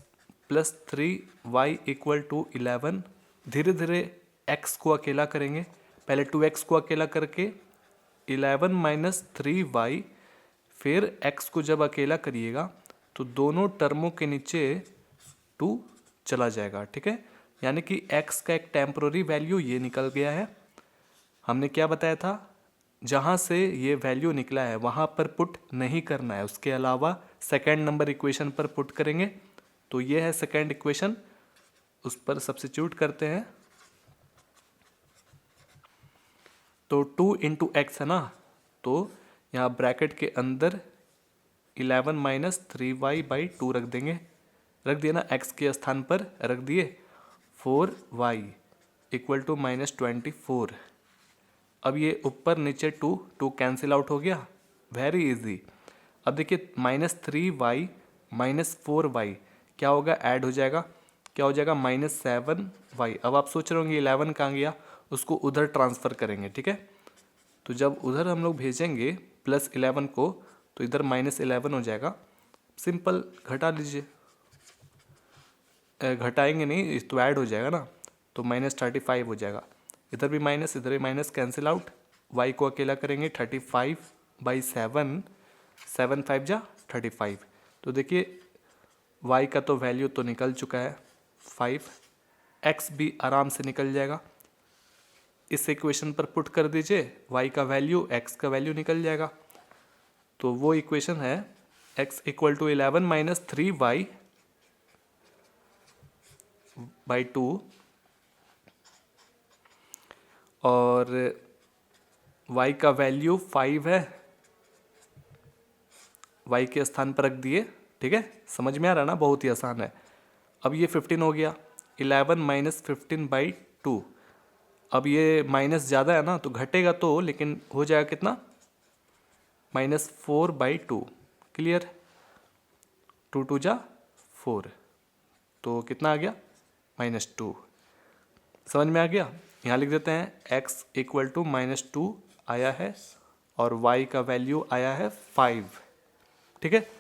plus 3y equal to 11। धीरे धीरे x को अकेला करेंगे, पहले 2x को अकेला करके 11 माइनस 3y, फिर x को जब अकेला करिएगा तो दोनों टर्मों के नीचे 2 चला जाएगा। ठीक है, यानी कि x का एक टेम्पोररी वैल्यू ये निकल गया है। हमने क्या बताया था, जहाँ से ये वैल्यू निकला है वहाँ पर पुट नहीं करना है, उसके अलावा सेकेंड नंबर इक्वेशन पर पुट करेंगे। तो ये है सेकेंड इक्वेशन, उस पर सब्स्टिट्यूट करते हैं। तो 2 इंटू एक्स है ना, तो यहाँ ब्रैकेट के अंदर 11 माइनस 3y/2 रख देंगे। रख दिया ना, x के स्थान पर रख दिए 4y इक्वल टू -24। अब ये ऊपर नीचे 2 कैंसिल आउट हो गया, वेरी इजी। अब देखिए -3y -4y क्या होगा, ऐड हो जाएगा, क्या हो जाएगा -7y। अब आप सोच रहे होंगे 11 कहाँ गया, उसको उधर ट्रांसफ़र करेंगे, ठीक है। तो जब उधर हम लोग भेजेंगे +11 को, तो इधर -11 हो जाएगा। सिंपल घटा लीजिए, घटाएंगे नहीं तो ऐड हो जाएगा ना, तो -35 हो जाएगा। इधर भी माइनस, इधर भी माइनस, कैंसिल आउट। y को अकेला करेंगे 35/7, 7 5 जा 35। तो देखिए y का तो वैल्यू तो निकल चुका है 5, x भी आराम से निकल जाएगा। इस इक्वेशन पर पुट कर दीजिए, y का वैल्यू x का वैल्यू निकल जाएगा। तो वो इक्वेशन है x equal to 11 minus 3y/2 और y का वैल्यू 5 है, y के स्थान पर रख दिए, ठीक है। समझ में आ रहा है ना, बहुत ही आसान है। अब ये 15 हो गया, 11 माइनस 15/2। अब ये माइनस ज़्यादा है ना, तो घटेगा तो, लेकिन हो जाएगा कितना, -4/2। क्लियर, 2 2 जा 4, तो कितना आ गया -2। समझ में आ गया। यहाँ लिख देते हैं x इक्वल टू -2 आया है और y का वैल्यू आया है 5, ठीक है।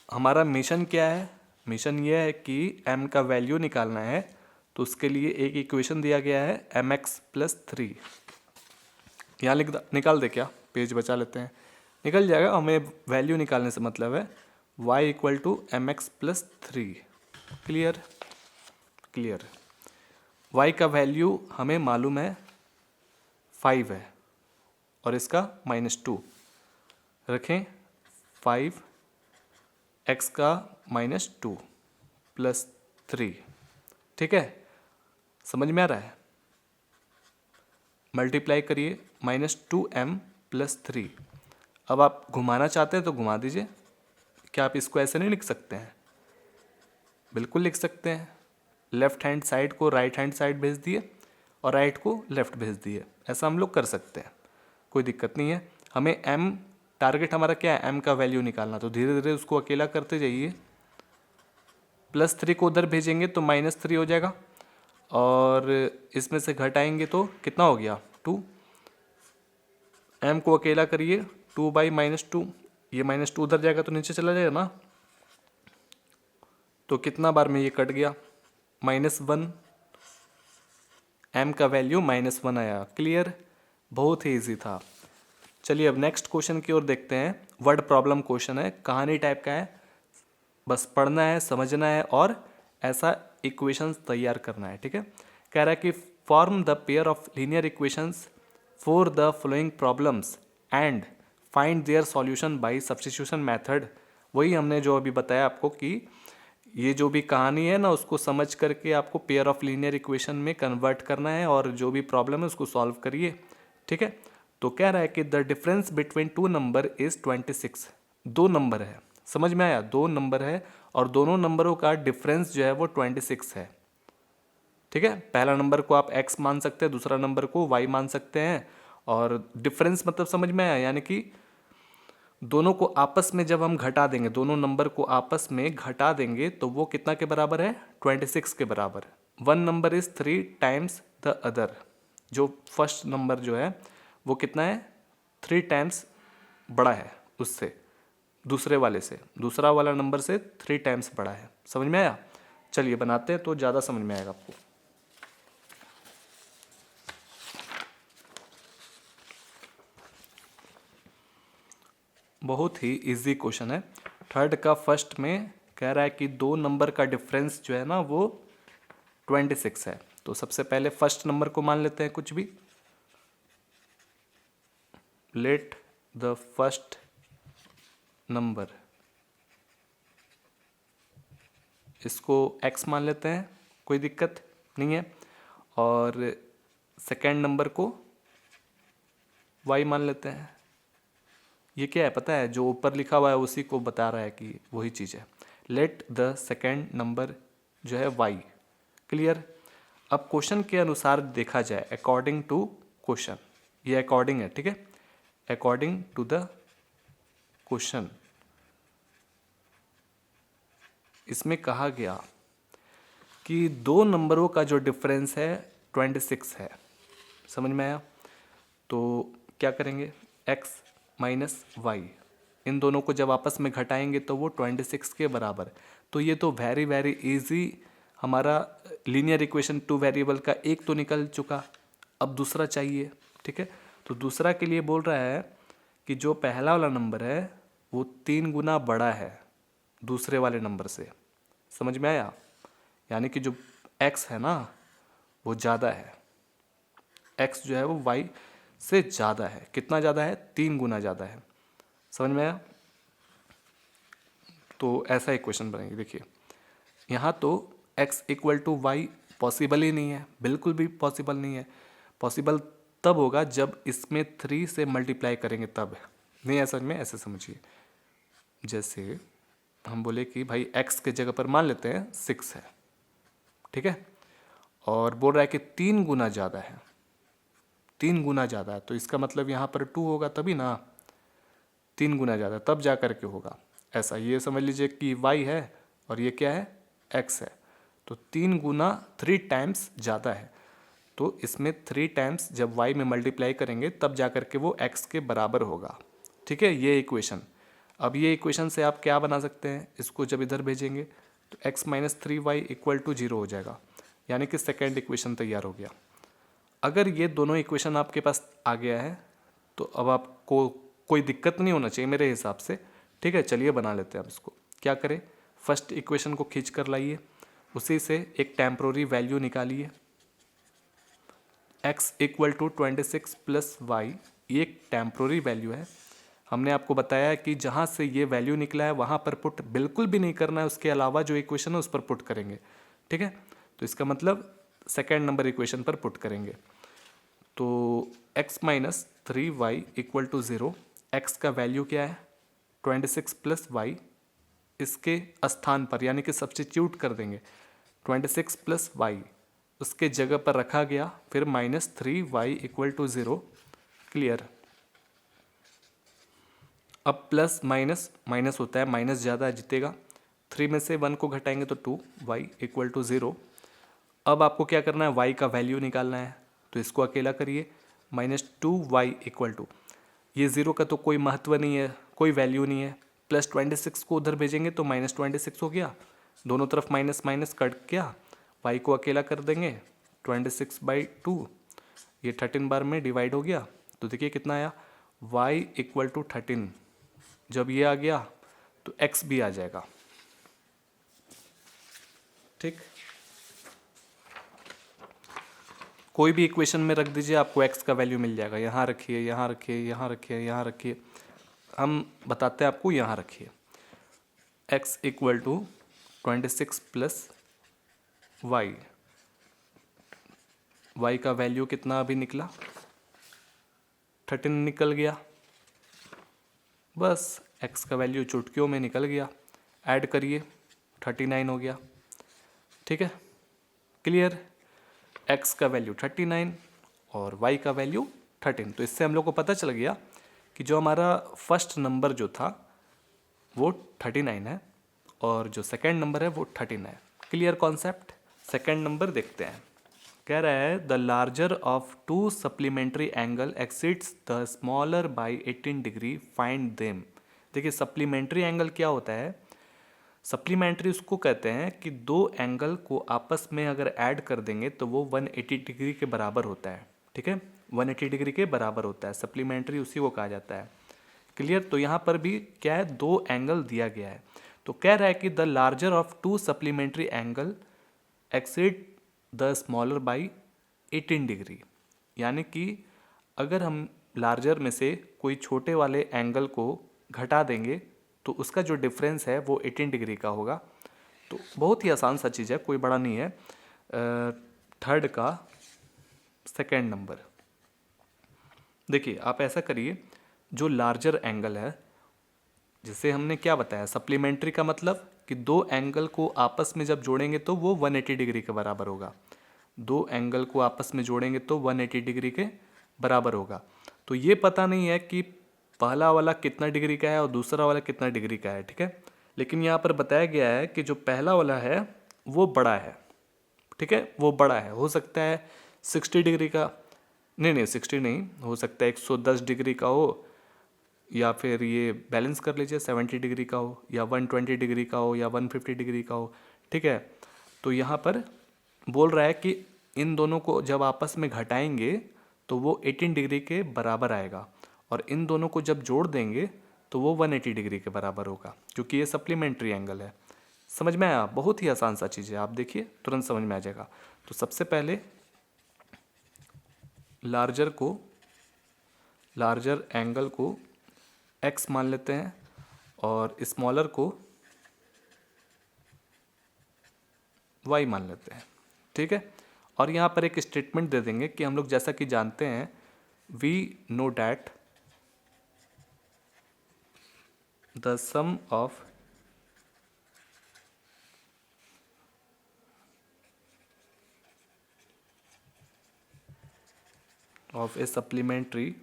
हमारा मिशन क्या है, मिशन ये है कि m का वैल्यू निकालना है। तो उसके लिए एक इक्वेशन दिया गया है mx + 3। यहाँ निकाल दे, क्या पेज बचा लेते हैं, निकल जाएगा। हमें वैल्यू निकालने से मतलब है y equal to mx + 3। Clear, clear. y का वैल्यू हमें मालूम है 5 है और इसका -2 रखें, 5 x का -2 + 3, ठीक है। समझ में आ रहा है, मल्टीप्लाई करिए -2m + 3। अब आप घुमाना चाहते हैं तो घुमा दीजिए। क्या आप इसको ऐसे नहीं लिख सकते हैं, बिल्कुल लिख सकते हैं। लेफ्ट हैंड साइड को राइट हैंड साइड भेज दिए और राइट को लेफ्ट भेज दिए, ऐसा हम लोग कर सकते हैं, कोई दिक्कत नहीं है। हमें m टारगेट हमारा क्या है, m का वैल्यू निकालना। तो धीरे धीरे उसको अकेला करते जाइए। +3 को उधर भेजेंगे तो -3 हो जाएगा और इसमें से घटाएंगे तो कितना हो गया 2। m को अकेला करिए, 2/-2, ये -2 उधर जाएगा तो नीचे चला जाएगा ना, तो कितना बार में ये कट गया, -1। m का वैल्यू -1 आया। क्लियर, बहुत ही ईजी था। चलिए अब नेक्स्ट क्वेश्चन की ओर देखते हैं। वर्ड प्रॉब्लम क्वेश्चन है, कहानी टाइप का है, बस पढ़ना है, समझना है और ऐसा इक्वेशंस तैयार करना है, ठीक है। कह रहा है कि form the pair of linear equations for the following problems and find their solution bye substitution method. वही हमने जो अभी बताया आपको कि ये जो भी कहानी है ना, उसको समझ करके आपको पेयर ऑफ लीनियर इक्वेशन में कन्वर्ट करना है और जो भी प्रॉब्लम है उसको सॉल्व करिए, ठीक है। तो कह रहा है कि the difference between 2 number is 26। 2 number है, समझ में आया, 2 नंबर है और दोनों नंबरों का डिफरेंस जो है वो 26 है, ठीक है। पहला नंबर को आप x मान सकते हैं, दूसरा नंबर को y मान सकते हैं। और डिफरेंस मतलब समझ में आया, यानी कि दोनों को आपस में जब हम घटा देंगे, दोनों नंबर को आपस में घटा देंगे तो वो कितना के बराबर है, 26 के बराबर। 1 number is 3 times the other. जो फर्स्ट नंबर जो है वो कितना है, 3 टाइम्स बड़ा है उससे, दूसरे वाले से, दूसरा वाला नंबर से 3 टाइम्स बड़ा है। समझ में आया। चलिए बनाते हैं तो ज़्यादा समझ में आएगा आपको। बहुत ही इजी क्वेश्चन है। थर्ड का फर्स्ट में कह रहा है कि 2 नंबर का डिफरेंस जो है ना वो 26 है। तो सबसे पहले फर्स्ट नंबर को मान लेते हैं कुछ भी, लेट द फर्स्ट नंबर, इसको x मान लेते हैं, कोई दिक्कत नहीं है, और सेकेंड नंबर को y मान लेते हैं। ये क्या है पता है, जो ऊपर लिखा हुआ है उसी को बता रहा है कि वही चीज़ है। लेट द सेकेंड नंबर जो है y, क्लियर। अब क्वेश्चन के अनुसार देखा जाए, अकॉर्डिंग टू क्वेश्चन, ये अकॉर्डिंग है, ठीक है, अकॉर्डिंग टू द क्वेश्चन इसमें कहा गया कि दो नंबरों का जो डिफरेंस है 26 है। समझ में आया? तो क्या करेंगे, x माइनस वाई, इन दोनों को जब आपस में घटाएंगे तो वो 26 के बराबर। तो ये तो वेरी वेरी इजी हमारा लीनियर इक्वेशन टू वेरिएबल का एक तो निकल चुका, अब दूसरा चाहिए, ठीक है। तो दूसरा के लिए बोल रहा है कि जो पहला वाला नंबर है वो 3 गुना बड़ा है दूसरे वाले नंबर से। समझ में आया? यानी कि जो x है ना वो ज़्यादा है, x जो है वो y से ज़्यादा है। कितना ज़्यादा है? 3 गुना ज़्यादा है। समझ में आया? तो ऐसा इक्वेशन बनेगी। देखिए यहाँ तो x equal to Y possible ही नहीं है, बिल्कुल भी पॉसिबल नहीं है। पॉसिबल तब होगा जब इसमें 3 से मल्टीप्लाई करेंगे तब। नहीं ऐसा में, ऐसे समझिए, जैसे हम बोले कि भाई x के जगह पर मान लेते हैं 6 है, ठीक है, और बोल रहा है कि 3 गुना ज़्यादा है, 3 गुना ज़्यादा है, तो इसका मतलब यहाँ पर 2 होगा तभी ना, 3 गुना ज़्यादा तब जा करके होगा। ऐसा ये समझ लीजिए कि y है और ये क्या है, x है, तो 3 गुना 3 टाइम्स ज़्यादा है। तो इसमें 3 टाइम्स जब y में मल्टीप्लाई करेंगे तब जा करके वो x के बराबर होगा, ठीक है, ये इक्वेशन। अब ये इक्वेशन से आप क्या बना सकते हैं, इसको जब इधर भेजेंगे तो x minus 3y equal to 0 हो जाएगा, यानी कि सेकेंड इक्वेशन तैयार हो गया। अगर ये दोनों इक्वेशन आपके पास आ गया है तो अब आपको कोई दिक्कत नहीं होना चाहिए मेरे हिसाब से, ठीक है। चलिए बना लेते हैं अब इसको। क्या करें, फर्स्ट इक्वेशन को खींच कर लाइए, उसी से एक टेम्प्रोरी वैल्यू निकालिए, x equal to 26 plus y, ये एक टेम्प्रोरी वैल्यू है। हमने आपको बताया कि जहाँ से ये वैल्यू निकला है वहाँ पर पुट बिल्कुल भी नहीं करना है, उसके अलावा जो इक्वेशन है उस पर पुट करेंगे, ठीक है। तो इसका मतलब सेकेंड नंबर इक्वेशन पर पुट करेंगे। तो x minus 3y equal to 0, x का वैल्यू क्या है 26 प्लस वाई, इसके स्थान पर यानी कि सब्स्टिट्यूट कर देंगे 26 प्लस वाई, उसके जगह पर रखा गया, फिर minus 3y equal to 0, clear. अब प्लस माइनस माइनस होता है, माइनस ज़्यादा जीतेगा, 3 में से 1 को घटाएंगे तो 2y इक्वल टू 0। अब आपको क्या करना है, y का वैल्यू निकालना है, तो इसको अकेला करिए, माइनस 2y इक्वल टू, ये 0 का तो कोई महत्व नहीं है, कोई वैल्यू नहीं है, प्लस 26 को उधर भेजेंगे तो माइनस 26 हो गया, दोनों तरफ माइनस माइनस कट गया, y को अकेला कर देंगे 26/2, ये 13 बार में डिवाइड हो गया, तो देखिए कितना आया, y इक्वल टू 13। जब ये आ गया तो x भी आ जाएगा, ठीक। कोई भी इक्वेशन में रख दीजिए, आपको x का वैल्यू मिल जाएगा। यहाँ रखिए, यहाँ रखिए, यहाँ रखिए, यहाँ रखिए, हम बताते हैं आपको, यहाँ रखिए, x equal to 26 plus y, y का वैल्यू कितना अभी निकला, 13 निकल गया, बस x का वैल्यू चुटकियों में निकल गया, ऐड करिए 39 हो गया, ठीक है, क्लियर। x का वैल्यू 39 और y का वैल्यू 13। तो इससे हम लोग को पता चल गया कि जो हमारा फर्स्ट नंबर जो था वो 39 है और जो सेकंड नंबर है वो 13 है। Clear concept. सेकंड नंबर देखते हैं, कह रहा है the larger of to supplementary angle exceeds the smaller by 18 degree, find them. देखिए सप्लीमेंट्री एंगल क्या होता है, सप्लीमेंट्री उसको कहते हैं कि दो एंगल को आपस में अगर ऐड कर देंगे तो वो 180 डिग्री के बराबर होता है, ठीक है, 180 डिग्री के बराबर होता है, सप्लीमेंट्री उसी को कहा जाता है। क्लियर। तो यहाँ पर भी क्या है, दो एंगल दिया गया है, तो कह रहा है कि the larger of to supplementary angle exceed the smaller by 18 degree. यानी कि अगर हम लार्जर में से कोई छोटे वाले एंगल को घटा देंगे तो उसका जो डिफरेंस है वो 18 डिग्री का होगा। तो बहुत ही आसान सा चीज़ है, कोई बड़ा नहीं है। थर्ड का सेकेंड नंबर देखिए, आप ऐसा करिए, जो लार्जर एंगल है जिसे हमने क्या बताया, सप्लीमेंट्री का मतलब कि दो एंगल को आपस में जब जोड़ेंगे तो वो 180 डिग्री के बराबर होगा। दो एंगल को आपस में जोड़ेंगे तो 180 डिग्री के बराबर होगा। तो ये पता नहीं है कि पहला वाला कितना डिग्री का है और दूसरा वाला कितना डिग्री का है, ठीक है। लेकिन यहाँ पर बताया गया है कि जो पहला वाला है वो बड़ा है, ठीक है, वो बड़ा है। हो सकता है 60 डिग्री का, नहीं 60 नहीं, हो सकता है 110 डिग्री का हो, या फिर ये बैलेंस कर लीजिए 70 डिग्री का हो, या 120 डिग्री का हो, या 150 डिग्री का हो, ठीक है। तो यहाँ पर बोल रहा है कि इन दोनों को जब आपस में घटाएंगे तो वो 18 डिग्री के बराबर आएगा, और इन दोनों को जब जोड़ देंगे तो वो 180 डिग्री के बराबर होगा, क्योंकि ये सप्लीमेंट्री एंगल है। समझ में आया? बहुत ही आसान सा चीज़ है, आप देखिए तुरंत समझ में आ जाएगा। तो सबसे पहले लार्जर एंगल को x मान लेते हैं और स्मॉलर को y मान लेते हैं, ठीक है। और यहाँ पर एक स्टेटमेंट दे देंगे कि हम लोग जैसा कि जानते हैं, we know that the sum of a supplementary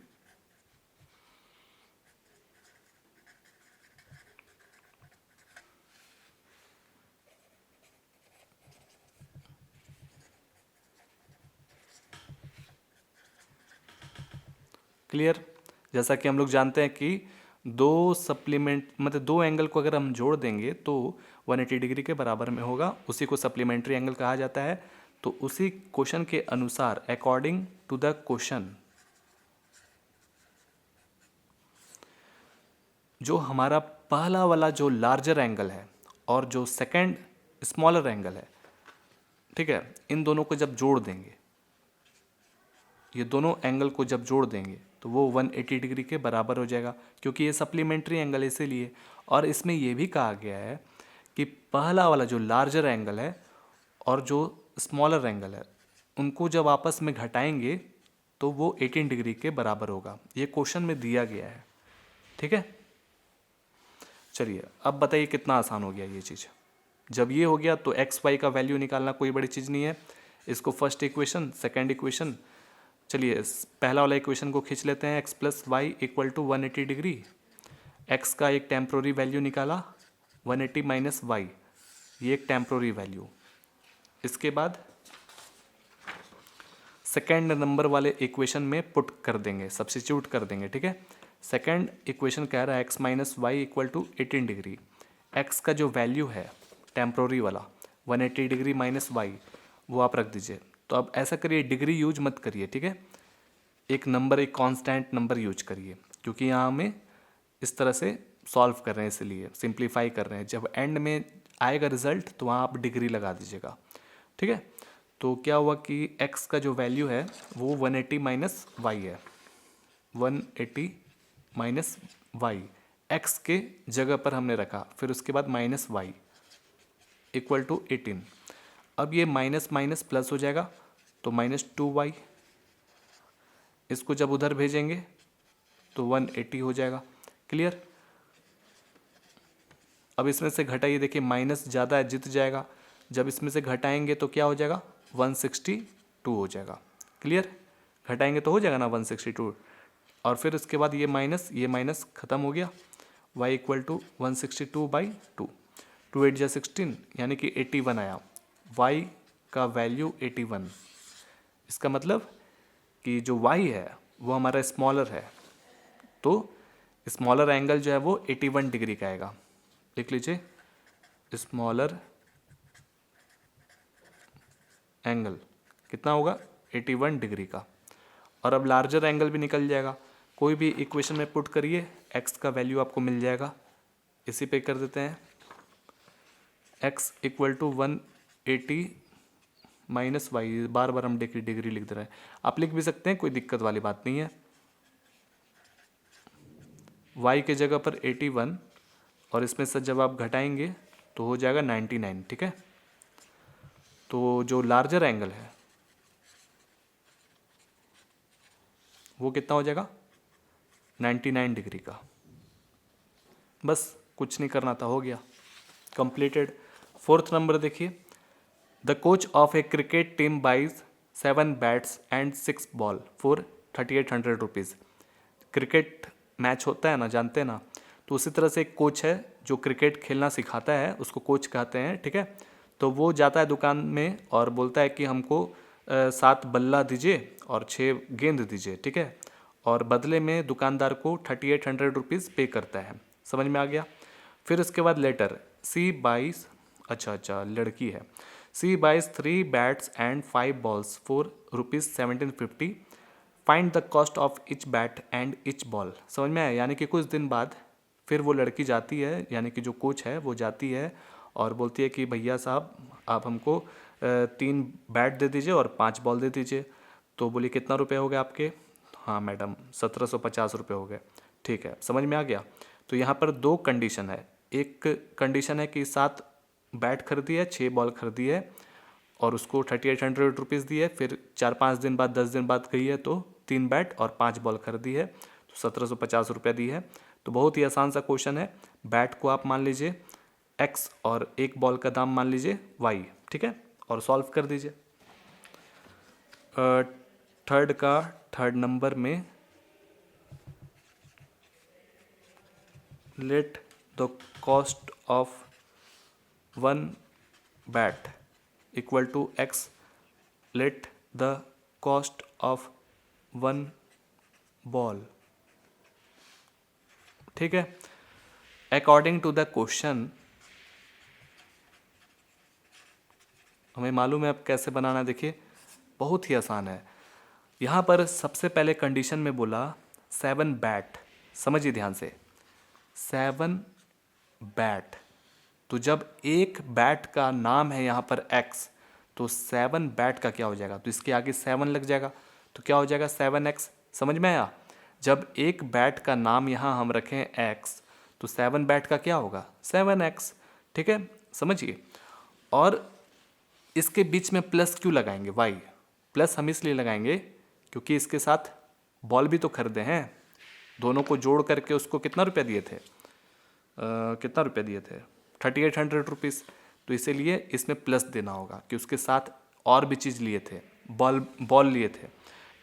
clear. जैसा कि हम लोग जानते हैं कि दो एंगल को अगर हम जोड़ देंगे तो 180 डिग्री के बराबर में होगा, उसी को सप्लीमेंट्री एंगल कहा जाता है। तो उसी क्वेश्चन के अनुसार, अकॉर्डिंग टू द क्वेश्चन, जो हमारा पहला वाला जो लार्जर एंगल है और जो सेकंड स्मॉलर एंगल है, ठीक है, इन दोनों को जब जोड़ देंगे, ये दोनों एंगल को जब जोड़ देंगे तो वो 180 डिग्री के बराबर हो जाएगा, क्योंकि ये सप्लीमेंट्री एंगल है इसीलिए। और इसमें ये भी कहा गया है कि पहला वाला जो लार्जर एंगल है और जो स्मॉलर एंगल है, उनको जब आपस में घटाएंगे तो वो 18 डिग्री के बराबर होगा। ये क्वेश्चन में दिया गया है, ठीक है। चलिए अब बताइए कितना आसान हो गया ये चीज़। जब ये हो गया तो एक्स वाई का वैल्यू निकालना कोई बड़ी चीज़ नहीं है। इसको फर्स्ट इक्वेशन, सेकेंड इक्वेशन, चलिए पहला वाला इक्वेशन को खींच लेते हैं, x plus y equal to 180 degree. X का एक टेम्प्रोरी वैल्यू निकाला 180 माइनस वाई, ये एक टेम्प्रोरी वैल्यू। इसके बाद सेकेंड नंबर वाले इक्वेशन में पुट कर देंगे, सब्स्टिट्यूट कर देंगे, ठीक है। सेकेंड इक्वेशन कह रहा है x minus y equal to 18 degree. X का जो वैल्यू है टेम्प्रोरी वाला 180 डिग्री माइनस वाई, वो आप रख दीजिए। तो अब ऐसा करिए, डिग्री यूज मत करिए, ठीक है। एक नंबर, एक कांस्टेंट नंबर यूज करिए, क्योंकि यहाँ हमें इस तरह से सॉल्व कर रहे हैं, इसलिए सिंप्लीफाई कर रहे हैं। जब एंड में आएगा रिजल्ट तो वहाँ आप डिग्री लगा दीजिएगा, ठीक है। तो क्या हुआ कि x का जो वैल्यू है वो 180 माइनस वाई है, 180 माइनस वाई, एक्स के जगह पर हमने रखा, फिर उसके बाद माइनस वाई इक्वल टू 18। अब ये माइनस माइनस प्लस हो जाएगा तो -2y, इसको जब उधर भेजेंगे तो 180 हो जाएगा। क्लियर। अब इसमें से घटाइए, देखिए माइनस ज़्यादा है, जीत जाएगा। जब इसमें से घटाएंगे तो क्या हो जाएगा, 162 हो जाएगा। क्लियर। घटाएंगे तो हो जाएगा ना 162, और फिर उसके बाद ये माइनस ख़त्म हो गया। y इक्वल टू 162/2, 2 8 जा 16, यानी कि 81 आया। y का वैल्यू 81। इसका मतलब कि जो y है वो हमारा स्मॉलर है, तो स्मॉलर एंगल जो है वो 81 डिग्री का आएगा। लिख लीजिए, स्मॉलर एंगल कितना होगा, 81 डिग्री का। और अब लार्जर एंगल भी निकल जाएगा। कोई भी इक्वेशन में पुट करिए, x का वैल्यू आपको मिल जाएगा। इसी पे कर देते हैं, x equal to 180 minus Y, बार बार हम डिग्री डिग्री लिख दे रहे हैं, आप लिख भी सकते हैं, कोई दिक्कत वाली बात नहीं है। y के जगह पर 81 और इसमें से जब आप घटाएंगे तो हो जाएगा 99, ठीक है। तो जो लार्जर एंगल है वो कितना हो जाएगा, 99 डिग्री का। बस कुछ नहीं करना था, हो गया, कंप्लीटेड। फोर्थ नंबर देखिए, the coach of a cricket team buys 7 bats and 6 ball for 3800 rupees. Cricket match होता है ना, जानते हैं ना, तो उसी तरह से एक कोच है जो क्रिकेट खेलना सिखाता है, उसको कोच कहते हैं, ठीक है। तो वो जाता है दुकान में और बोलता है कि हमको 7 बल्ला दीजिए और 6 गेंद दीजिए, ठीक है। और बदले में दुकानदार को 3800 रुपीज़ पे करता है, समझ में आ गया। फिर उसके बाद लेटर सी बाइस, अच्छा लड़की है, C buys 3 bats and 5 balls for rupees 1750, find the cost of each bat and each ball. समझ में आया, यानी कि कुछ दिन बाद फिर वो लड़की जाती है, यानी कि जो कोच है वो जाती है और बोलती है कि भैया साहब आप हमको 3 बैट दे दीजिए और 5 बॉल दे दीजिए। तो बोली कितना रुपए हो गए आपके, हाँ मैडम 1750 रुपये हो गए, ठीक है, समझ में आ गया। तो यहाँ पर 2 कंडीशन है, एक कंडीशन है कि 7 बैट खरीदी है, 6 बॉल खरीदी है और उसको 3800 रुपीज़ दी है। फिर 4-5 दिन बाद, 10 दिन बाद गई है तो 3 बैट और 5 बॉल खरीदी है, तो 1750 रुपये दी है। तो बहुत ही आसान सा क्वेश्चन है। बैट को आप मान लीजिए x और एक बॉल का दाम मान लीजिए y, ठीक है, और सॉल्व कर दीजिए। थर्ड नंबर में let the cost of 1 bat equal to x, let the cost of 1 ball, ठीक है। अकॉर्डिंग टू द क्वेश्चन हमें मालूम है अब कैसे बनाना है, देखिए बहुत ही आसान है। यहाँ पर सबसे पहले कंडीशन में बोला 7 बैट, समझिए ध्यान से, 7 बैट। तो जब एक बैट का नाम है यहाँ पर x, तो 7 बैट का क्या हो जाएगा, तो इसके आगे 7 लग जाएगा, तो क्या हो जाएगा 7x, समझ में आया। जब एक बैट का नाम यहाँ हम रखें x, तो 7 बैट का क्या होगा 7x, ठीक है, समझिए। और इसके बीच में प्लस क्यों लगाएंगे y, प्लस हम इसलिए लगाएंगे क्योंकि इसके साथ बॉल भी तो खरीदे हैं, दोनों को जोड़ करके उसको कितना रुपया दिए थे, कितना रुपया दिए थे 3800 रुपीज़, तो इसीलिए इसमें प्लस देना होगा कि उसके साथ और भी चीज़ लिए थे, बॉल लिए थे,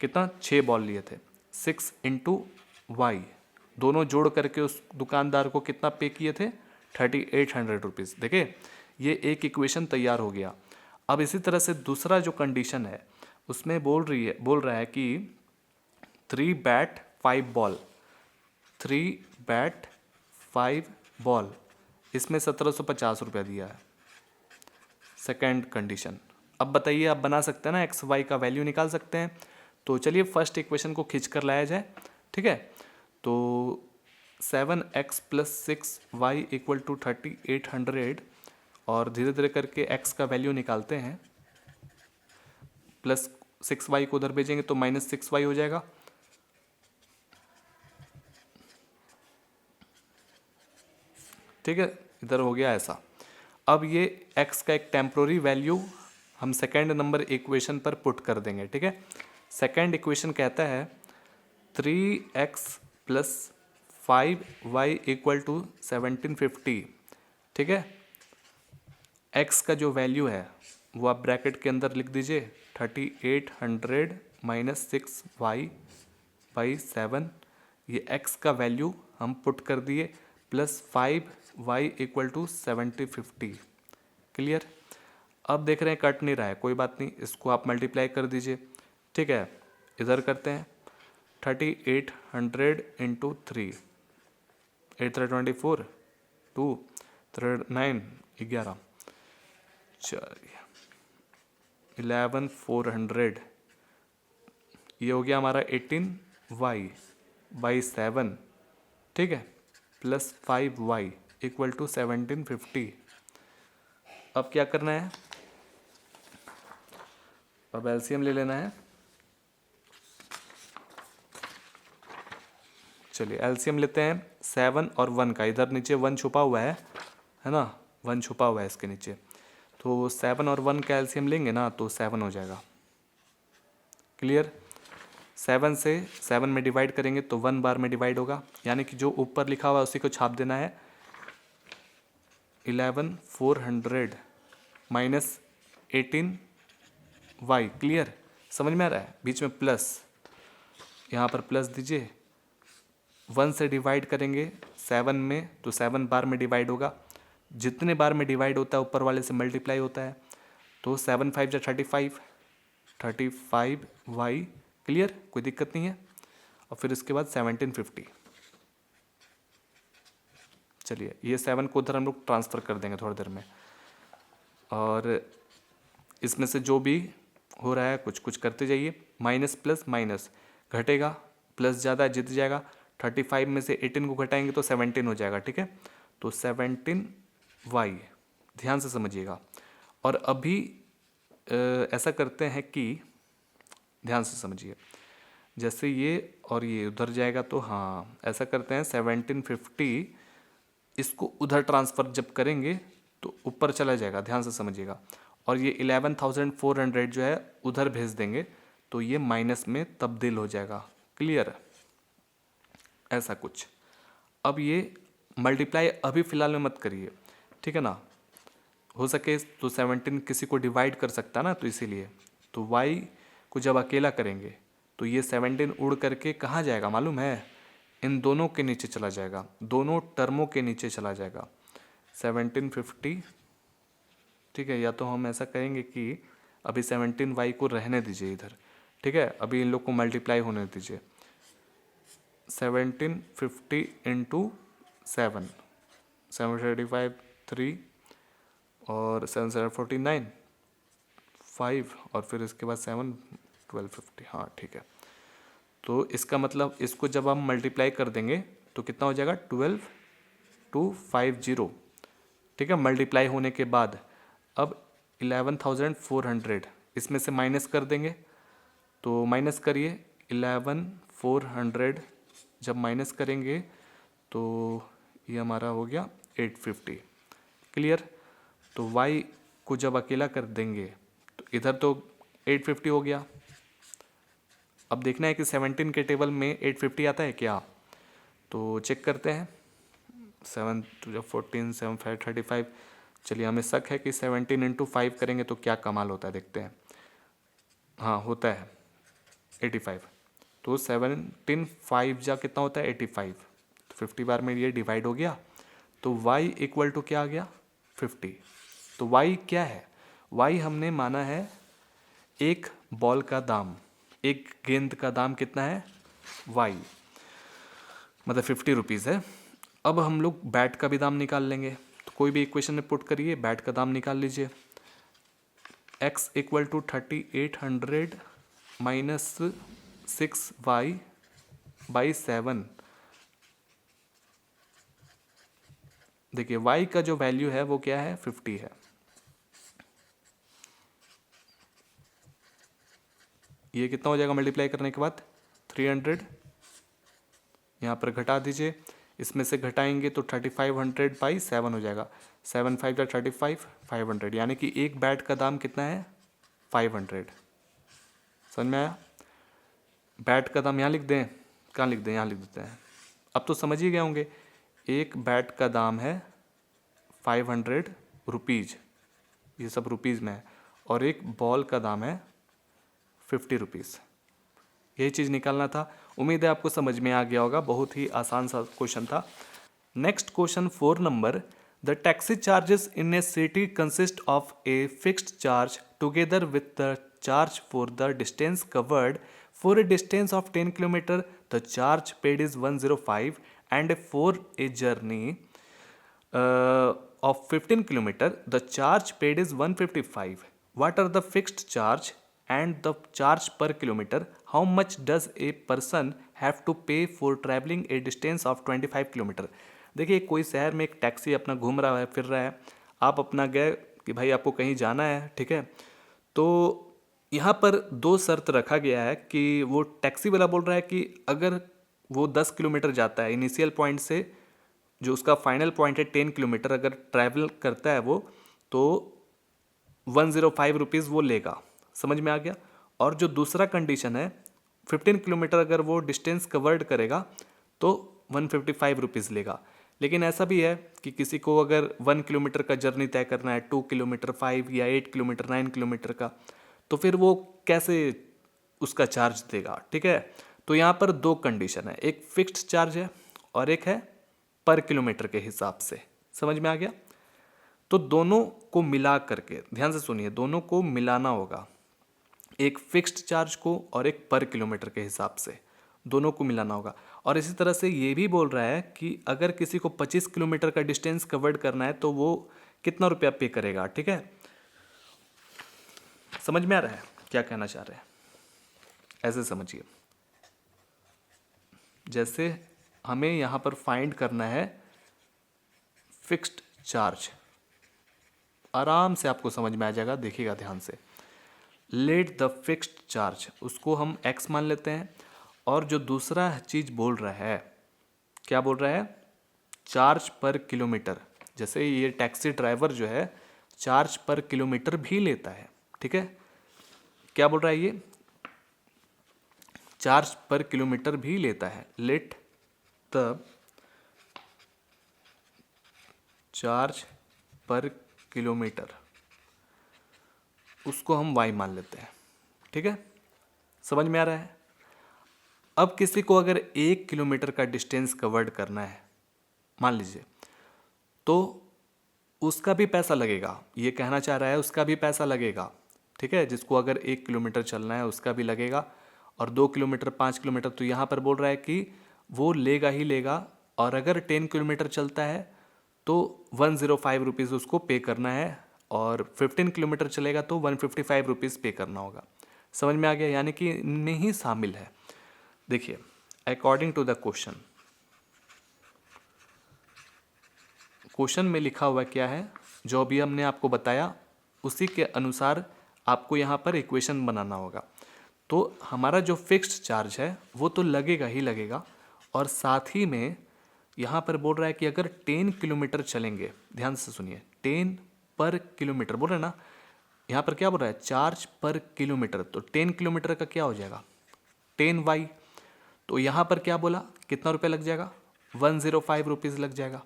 कितना 6 बॉल लिए थे, 6 इंटू वाई, दोनों जोड़ करके उस दुकानदार को कितना पे किए थे 3800 रुपीज़। देखिए ये एक इक्वेशन तैयार हो गया। अब इसी तरह से दूसरा जो कंडीशन है उसमें बोल रहा है कि 3 बैट 5 बॉल, 3 बैट 5 बॉल, इसमें 1750 रुपया दिया है, सेकेंड कंडीशन। अब बताइए, आप बना सकते हैं ना, एक्स वाई का वैल्यू निकाल सकते हैं। तो चलिए फर्स्ट इक्वेशन को खींच कर लाया जाए, ठीक है। तो 7x + 6y = 3800 और धीरे धीरे करके x का वैल्यू निकालते हैं, प्लस 6y को उधर भेजेंगे तो -6y हो जाएगा, ठीक है, इधर हो गया ऐसा। अब ये x का एक टेम्प्रोरी वैल्यू हम सेकेंड नंबर इक्वेशन पर पुट कर देंगे, ठीक है। सेकेंड इक्वेशन कहता है 3x + 5y = 1750, ठीक है। x का जो वैल्यू है वो आप ब्रैकेट के अंदर लिख दीजिए, 3800 - 6y/7, ये x का वैल्यू हम पुट कर दिए, प्लस 5y = 1750, क्लियर। अब देख रहे हैं कट नहीं रहा है, कोई बात नहीं, इसको आप मल्टीप्लाई कर दीजिए, ठीक है। इधर करते हैं 3800 × 3, 8 × 24, 2 3 9 11, 11400, ये हो गया हमारा 18y/7, ठीक है, प्लस 5y = 1750। अब क्या करना है, अब एलसीएम ले लेना है। चलिए एलसीएम लेते हैं 7 और 1 का। इधर नीचे 1 छुपा हुआ है ना, 1 छुपा हुआ है इसके नीचे। तो 7 और 1 का एलसीएम लेंगे ना तो 7 हो जाएगा। क्लियर। 7 से 7 में डिवाइड करेंगे तो 1 बार में डिवाइड होगा, यानी कि जो ऊपर लिखा हुआ है उसी को छाप देना है। 11,400 माइनस 18y। क्लियर, समझ में आ रहा है। बीच में प्लस, यहाँ पर प्लस दीजिए। 1 से डिवाइड करेंगे 7 में तो 7 बार में डिवाइड होगा। जितने बार में डिवाइड होता है ऊपर वाले से मल्टीप्लाई होता है। तो 7 5 जा 35, 35y। क्लियर, कोई दिक्कत नहीं है। और फिर इसके बाद 1750। चलिए ये 7 को उधर हम लोग ट्रांसफ़र कर देंगे थोड़ी देर में। और इसमें से जो भी हो रहा है कुछ कुछ करते जाइए। माइनस प्लस माइनस घटेगा, प्लस ज़्यादा जीत जाएगा। 35 में से 18 को घटाएंगे तो 17 हो जाएगा। ठीक है, तो 17y। ध्यान से समझिएगा। और अभी ऐसा करते हैं कि ध्यान से समझिए, जैसे ये और ये उधर जाएगा तो हाँ ऐसा करते हैं 1750 इसको उधर ट्रांसफ़र जब करेंगे तो ऊपर चला जाएगा। ध्यान से समझिएगा। और ये 11,400 जो है उधर भेज देंगे तो ये माइनस में तब्दील हो जाएगा। क्लियर, ऐसा कुछ। अब ये मल्टीप्लाई अभी फ़िलहाल में मत करिए, ठीक है ना। हो सके तो 17 किसी को डिवाइड कर सकता है ना, तो इसीलिए तो y को जब अकेला करेंगे तो ये 17 उड़ करके कहाँ जाएगा मालूम है, इन दोनों के नीचे चला जाएगा, दोनों टर्मों के नीचे चला जाएगा। 1750। ठीक है, या तो हम ऐसा करेंगे कि अभी 17y को रहने दीजिए इधर। ठीक है, अभी इन लोग को मल्टीप्लाई होने दीजिए। 1750 इंटू 7, 735 3 और 7 7 49 5 और फिर इसके बाद 7 1250। हाँ ठीक है, तो इसका मतलब इसको जब हम मल्टीप्लाई कर देंगे तो कितना हो जाएगा 12250। ठीक है, मल्टीप्लाई होने के बाद अब 11,400 इसमें से माइनस कर देंगे। तो माइनस करिए 11,400 जब माइनस करेंगे तो ये हमारा हो गया 850। क्लियर, तो y को जब अकेला कर देंगे तो इधर तो 850 हो गया। अब देखना है कि 17 के टेबल में 850 आता है क्या, तो चेक करते हैं। 7 2 14 7 5 35। चलिए हमें शक है कि 17 इंटू 5 करेंगे तो क्या कमाल होता है, देखते हैं। हाँ होता है 85। तो 17 5 जा कितना होता है 85। तो 50 बार में ये डिवाइड हो गया तो y इक्वल टू क्या आ गया 50। तो y क्या है, y हमने माना है एक बॉल का दाम, एक गेंद का दाम कितना है y, मतलब 50 रुपीज़ है। अब हम लोग बैट का भी दाम निकाल लेंगे, तो कोई भी इक्वेशन में पुट करिए, बैट का दाम निकाल लीजिए। x equal to 3800 minus 6y by 7। देखिए y का जो वैल्यू है वो क्या है 50 है। ये कितना हो जाएगा मल्टीप्लाई करने के बाद 300। यहाँ पर घटा दीजिए, इसमें से घटाएंगे तो 3500 बाई 7 हो जाएगा। 7 5 या 35 500, यानी कि एक बैट का दाम कितना है 500। समझ में आया। बैट का दाम यहाँ लिख दें, कहाँ लिख दें, यहाँ लिख देते हैं। अब तो समझ ही गए होंगे, एक बैट का दाम है 500 रुपीज़, ये सब रुपीज़ में है, और एक बॉल का दाम है 50 रुपीज़। यही चीज़ निकालना था। उम्मीद है आपको समझ में आ गया होगा, बहुत ही आसान सा क्वेश्चन था। Next question 4 number, the taxi charges in A city consist of a fixed charge together with the charge for the distance covered. For a distance of 10 kilometre the charge paid is 105 and for a journey of 15 kilometer the charge paid is 155. What are the fixed charge and the charge per kilometer? How much does a person have to pay for traveling a distance of 25 kilometer? देखिए कोई शहर में एक taxi अपना घूम रहा है, फिर रहा है, आप अपना गए कि भाई आपको कहीं जाना है, ठीक है, तो यहाँ पर दो शर्त रखा गया है कि वो टैक्सी वाला बोल रहा है कि अगर वो 10 किलोमीटर जाता है इनिशियल पॉइंट से, जो उसका फाइनल पॉइंट है 10 किलोमीटर, अगर ट्रैवल करता है वो, तो 105 रुपीज़ वो लेगा। समझ में आ गया। और जो दूसरा कंडीशन है 15 किलोमीटर अगर वो डिस्टेंस कवर्ड करेगा तो 155 रुपीज़ लेगा। लेकिन ऐसा भी है कि किसी को अगर 1 किलोमीटर का जर्नी तय करना है, 2 किलोमीटर, 5 या 8 किलोमीटर, 9 किलोमीटर का, तो फिर वो कैसे उसका चार्ज देगा। ठीक है, तो यहाँ पर दो कंडीशन है, एक फिक्स्ड चार्ज है और एक है पर किलोमीटर के हिसाब से। समझ में आ गया। तो दोनों को मिला करके, ध्यान से सुनिए, दोनों को मिलाना होगा, एक फिक्स्ड चार्ज को और एक पर किलोमीटर के हिसाब से, दोनों को मिलाना होगा। और इसी तरह से ये भी बोल रहा है कि अगर किसी को 25 किलोमीटर का डिस्टेंस कवर्ड करना है तो वो कितना रुपया पे करेगा। ठीक है, समझ में आ रहा है क्या कहना चाह रहे हैं। ऐसे समझिए, जैसे हमें यहाँ पर फाइंड करना है फिक्स्ड चार्ज, आराम से आपको समझ में आ जाएगा, देखिएगा ध्यान से। लेट द फिक्स्ड चार्ज, उसको हम x मान लेते हैं। और जो दूसरा चीज़ बोल रहा है, क्या बोल रहा है, चार्ज पर किलोमीटर। जैसे ये टैक्सी ड्राइवर जो है चार्ज पर किलोमीटर भी लेता है। ठीक है, क्या बोल रहा है ये, चार्ज पर किलोमीटर भी लेता है। लेट द चार्ज पर किलोमीटर, उसको हम y मान लेते हैं। ठीक है, समझ में आ रहा है। अब किसी को अगर 1 किलोमीटर का डिस्टेंस कवर्ड करना है मान लीजिए, तो उसका भी पैसा लगेगा। ये कहना चाह रहा है उसका भी पैसा लगेगा। ठीक है, जिसको अगर 1 किलोमीटर चलना है उसका भी लगेगा, और 2 किलोमीटर, 5 किलोमीटर, तो यहाँ पर बोल रहा है कि वो लेगा ही लेगा। और अगर 10 किलोमीटर चलता है तो 105 रुपीज़ उसको पे करना है, और 15 किलोमीटर चलेगा तो 155 रुपीज़ पे करना होगा। समझ में आ गया, यानी कि इनमें ही शामिल है। देखिए, according to the question, question में लिखा हुआ क्या है, जो अभी हमने आपको बताया उसी के अनुसार आपको यहाँ पर इक्वेशन बनाना होगा। तो हमारा जो फिक्स्ड चार्ज है वो तो लगेगा ही लगेगा, और साथ ही में यहाँ पर बोल रहा है कि अगर 10 किलोमीटर चलेंगे, ध्यान से सुनिए, 10 पर किलोमीटर बोल रहे हैं ना, यहाँ पर क्या बोल रहा है, चार्ज पर किलोमीटर, तो 10 किलोमीटर का क्या हो जाएगा, 10y। तो यहाँ पर क्या बोला, कितना रुपये लग जाएगा, 105 रुपीज़ लग जाएगा।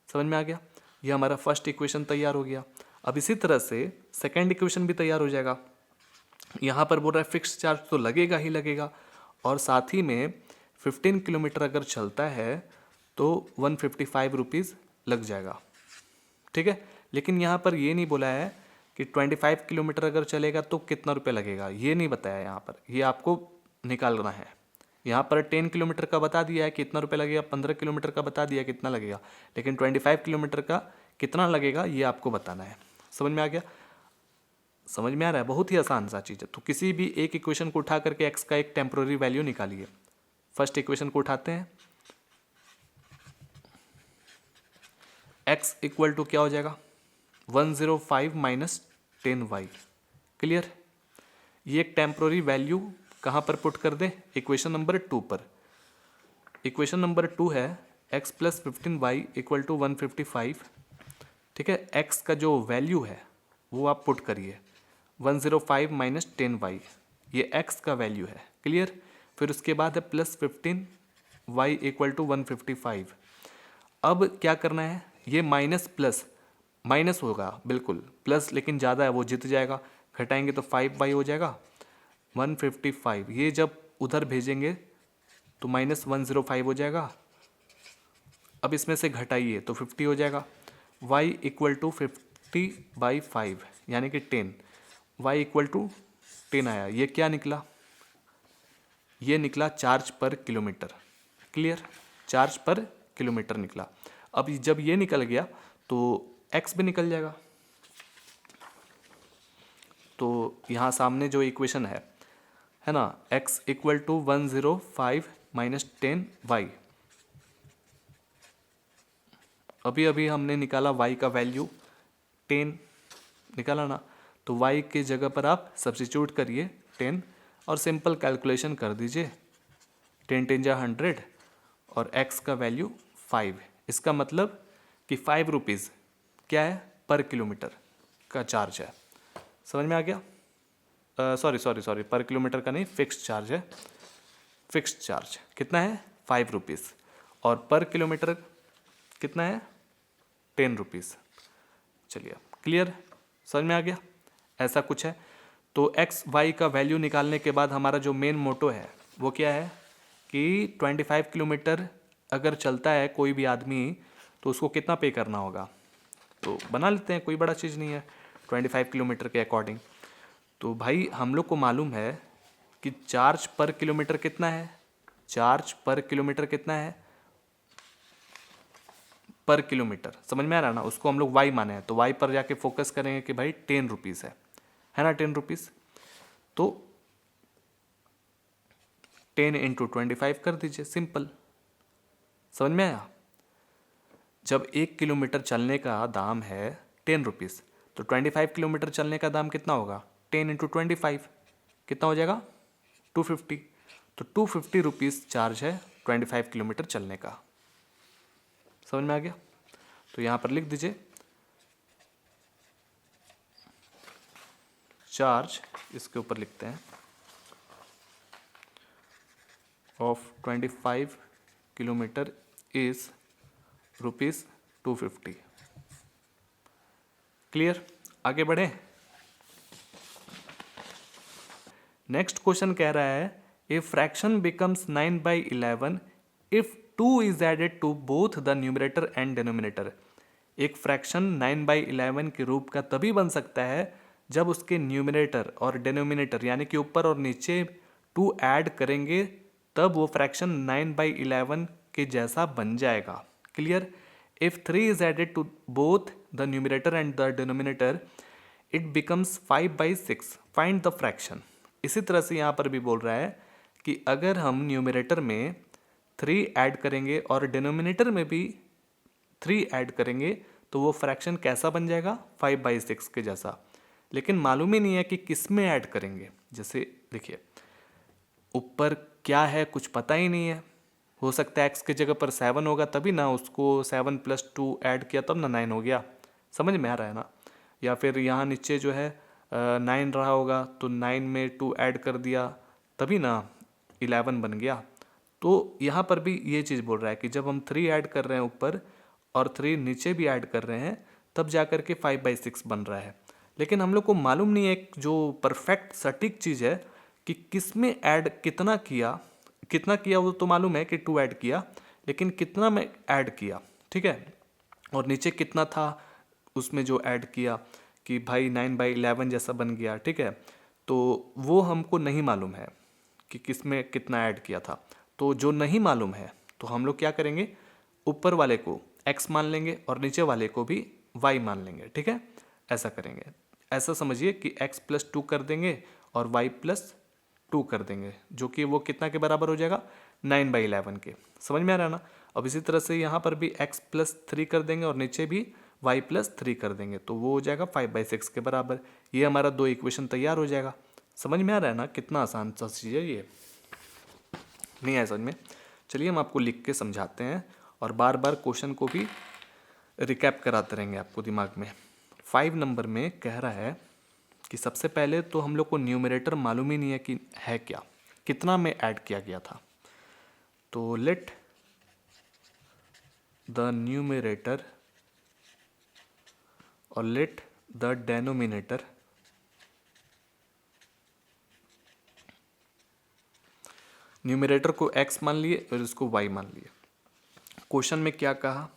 समझ में आ गया। ये हमारा फर्स्ट इक्वेशन तैयार हो गया। अब इसी तरह से सेकेंड इक्वेशन भी तैयार हो जाएगा। यहाँ पर बोल रहा है फिक्स्ड चार्ज तो लगेगा ही लगेगा, और साथ ही में 15 किलोमीटर अगर चलता है तो 155 रुपीज़ लग जाएगा। ठीक है, लेकिन यहाँ पर ये नहीं बोला है कि 25 किलोमीटर अगर चलेगा तो कितना रुपये लगेगा, ये नहीं बताया यहाँ पर, ये आपको निकालना है। यहाँ पर 10 किलोमीटर का बता दिया है कितना रुपये लगेगा, 15 किलोमीटर का बता दिया कितना लगेगा, लेकिन 25 किलोमीटर का कितना लगेगा ये आपको बताना है। समझ में आ गया, समझ में आ रहा है, बहुत ही आसान सा चीज़ है। तो किसी भी एक इक्वेशन को उठा करके x का एक टेम्पोररी वैल्यू निकालिए। फर्स्ट इक्वेशन को उठाते हैं, x इक्वल टू क्या हो जाएगा, 105 माइनस 10y। क्लियर, ये एक टेम्पोररी वैल्यू कहाँ पर पुट कर दे, इक्वेशन नंबर 2 पर। इक्वेशन नंबर 2 है x plus 15y equal to 155। ठीक है, x का जो वैल्यू है वो आप पुट करिए, 105 माइनस 10y, ये x का वैल्यू है। क्लियर, फिर उसके बाद है प्लस 15y इक्वल टू 155। अब क्या करना है, ये माइनस प्लस माइनस होगा, बिल्कुल प्लस लेकिन ज़्यादा है वो जीत जाएगा, घटाएंगे तो 5y हो जाएगा, 155। ये जब उधर भेजेंगे तो माइनस 105 हो जाएगा। अब इसमें से घटाइए तो 50 हो जाएगा। y इक्वल टू 50/5 यानी कि 10, y इक्वल टू 10 आया। ये क्या निकला, ये निकला चार्ज पर किलोमीटर। क्लियर, चार्ज पर किलोमीटर निकला। अब जब ये निकल गया तो x भी निकल जाएगा। तो यहाँ सामने जो इक्वेशन है ना, x equal to 105 minus 10y, अभी अभी हमने निकाला y का वैल्यू 10 निकाला ना, तो y के जगह पर आप सब्स्टिट्यूट करिए 10 और सिंपल कैलकुलेशन कर दीजिए। 10 10 जा 100 और x का वैल्यू 5। इसका मतलब कि 5 रुपीज़ क्या है पर किलोमीटर का चार्ज है। समझ में आ गया? सॉरी पर किलोमीटर का नहीं, फिक्स्ड चार्ज है। फिक्स्ड चार्ज कितना है 5 रुपीज़ और पर किलोमीटर कितना है 10 रुपीज़। चलिए क्लियर, समझ में आ गया? ऐसा कुछ है। तो एक्स वाई का वैल्यू निकालने के बाद हमारा जो मेन मोटो है वो क्या है कि 25 किलोमीटर अगर चलता है कोई भी आदमी तो उसको कितना पे करना होगा, तो बना लेते हैं, कोई बड़ा चीज़ नहीं है 25 किलोमीटर के अकॉर्डिंग। तो भाई हम लोग को मालूम है कि चार्ज पर किलोमीटर कितना है, चार्ज पर किलोमीटर कितना है पर किलोमीटर, समझ में आ रहा है ना? उसको हम लोग वाई माने हैं तो वाई पर जाके फोकस करेंगे कि भाई 10 रुपीज़ है ना, 10 रुपीज़। तो 10 इंटू 25 कर दीजिए, सिंपल। समझ में आया? जब 1 किलोमीटर चलने का दाम है 10 रुपीज़ तो 25 किलोमीटर चलने का दाम कितना होगा, 10 इंटू 25 कितना हो जाएगा 250। तो 250 रुपीज़ चार्ज है 25 किलोमीटर चलने का। समझ में आ गया? तो यहाँ पर लिख दीजिए चार्ज, इसके ऊपर लिखते हैं ऑफ 25 किलोमीटर इज ₹250। क्लियर? आगे बढ़े। नेक्स्ट क्वेश्चन कह रहा है a fraction becomes 9/11 if 2 is added to both the numerator and denominator. एक फ्रैक्शन 9/11 के रूप का तभी बन सकता है जब उसके न्यूमरेटर और डिनोमिनेटर यानी कि ऊपर और नीचे 2 ऐड करेंगे, तब वो फ्रैक्शन 9/11 के जैसा बन जाएगा। Clear? If 3 is added to both the numerator and the denominator it becomes 5/6, find the fraction. इसी तरह से यहाँ पर भी बोल रहा है कि अगर हम न्यूमरेटर में 3 ऐड करेंगे और डिनोमिनेटर में भी 3 ऐड करेंगे तो वो फ्रैक्शन कैसा बन जाएगा 5/6 के जैसा। लेकिन मालूम ही नहीं है कि किस में ऐड करेंगे। जैसे देखिए ऊपर क्या है कुछ पता ही नहीं है, हो सकता है x की जगह पर 7 होगा तभी ना उसको 7 + 2 ऐड किया तब ना 9 हो गया। समझ में आ रहा है ना? या फिर यहाँ नीचे जो है 9 रहा होगा तो 9 में 2 ऐड कर दिया तभी ना 11 बन गया। तो यहाँ पर भी ये चीज़ बोल रहा है कि जब हम 3 ऐड कर रहे हैं ऊपर और 3 नीचे भी ऐड कर रहे हैं तब जा कर के 5/6 बन रहा है। लेकिन हम लोग को मालूम नहीं है एक जो परफेक्ट सटीक चीज़ है कि किस में ऐड कितना किया वो तो मालूम है कि 2 ऐड किया, लेकिन कितना में ऐड किया, ठीक है? और नीचे कितना था उसमें जो ऐड किया कि भाई 9/11 जैसा बन गया, ठीक है? तो वो हमको नहीं मालूम है कि किस में कितना ऐड किया था। तो जो नहीं मालूम है तो हम लोग क्या करेंगे, ऊपर वाले को x मान लेंगे और नीचे वाले को भी y मान लेंगे, ठीक है? ऐसा करेंगे। ऐसा समझिए कि x + 2 कर देंगे और y + 2 कर देंगे, जो कि वो कितना के बराबर हो जाएगा 9/11 के। समझ में आ रहा है ना? अब इसी तरह से यहाँ पर भी x + 3 कर देंगे और नीचे भी y + 3 कर देंगे तो वो हो जाएगा 5/6 के बराबर। ये हमारा 2 इक्वेशन तैयार हो जाएगा। समझ में आ रहा है ना? कितना आसान सा चीज़ है ये, नहीं आया समझ में? चलिए हम आपको लिख के समझाते हैं और बार बार क्वेश्चन को भी रिकैप कराते रहेंगे आपको दिमाग में। 5 नंबर में कह रहा है कि सबसे पहले तो हम लोग को न्यूमरेटर मालूम ही नहीं है कि है क्या, कितना में ऐड किया गया था। तो लेट द न्यूमरेटर और लेट द डेनोमिनेटर न्यूमरेटर को x मान लिए और इसको y मान लिए। क्वेश्चन में क्या कहा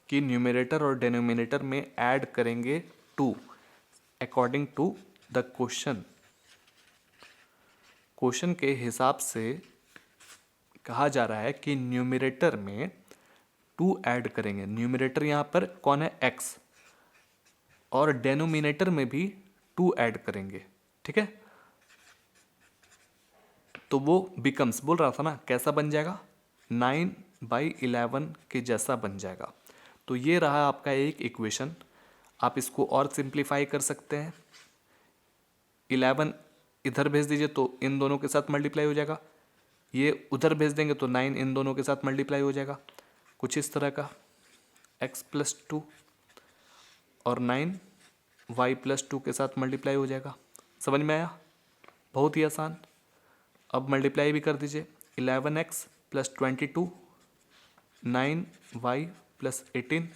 कि न्यूमरेटर और डेनोमिनेटर में ऐड करेंगे 2 according to the question. Question के हिसाब से कहा जा रहा है कि न्यूमरेटर में 2 ऐड करेंगे। न्यूमरेटर यहाँ पर कौन है x, और डेनोमिनेटर में भी 2 ऐड करेंगे, ठीक है? तो वो बिकम्स बोल रहा था ना कैसा बन जाएगा 9/11 के जैसा बन जाएगा। तो ये रहा आपका एक इक्वेशन। आप इसको और सिंप्लीफाई कर सकते हैं 11 इधर भेज दीजिए तो इन दोनों के साथ मल्टीप्लाई हो जाएगा, ये उधर भेज देंगे तो 9 इन दोनों के साथ मल्टीप्लाई हो जाएगा, कुछ इस तरह का। x+2 और 9 y+2 के साथ मल्टीप्लाई हो जाएगा। समझ में आया? बहुत ही आसान। अब मल्टीप्लाई भी कर दीजिए, 11x + 22 9y + 18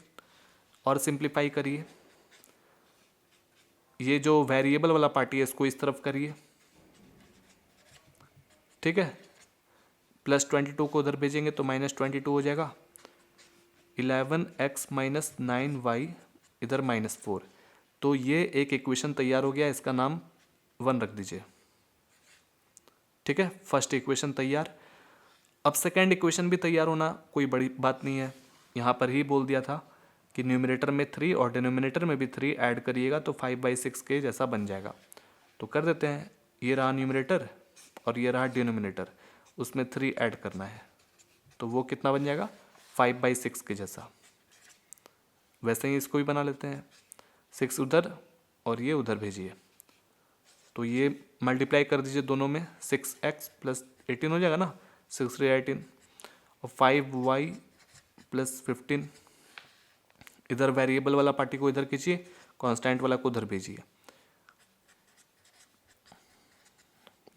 और सिंप्लीफाई करिए। ये जो वेरिएबल वाला पार्टी है इसको इस तरफ करिए, ठीक है। +22 को उधर भेजेंगे तो -22 हो जाएगा। 11x - 9y इधर -4, तो ये एक इक्वेशन तैयार हो गया, इसका नाम 1 रख दीजिए, ठीक है। फर्स्ट इक्वेशन तैयार। अब सेकेंड इक्वेशन भी तैयार होना कोई बड़ी बात नहीं है, यहाँ पर ही बोल दिया था कि न्यूमरेटर में 3 और डिनोमिनेटर में भी 3 ऐड करिएगा तो 5/6 के जैसा बन जाएगा। तो कर देते हैं, ये रहा न्यूमरेटर और ये रहा डिनोमिनेटर, उसमें 3 ऐड करना है तो वो कितना बन जाएगा, 5/6 के जैसा। वैसे ही इसको भी बना लेते हैं, 6 उधर और ये उधर भेजिए, तो ये मल्टीप्लाई कर दीजिए दोनों में, 6x + 18 हो जाएगा ना, 6 3 18 और 5y + 15। इधर वेरिएबल वाला पार्टी को इधर खींचिए, कांस्टेंट वाला को उधर भेजिए,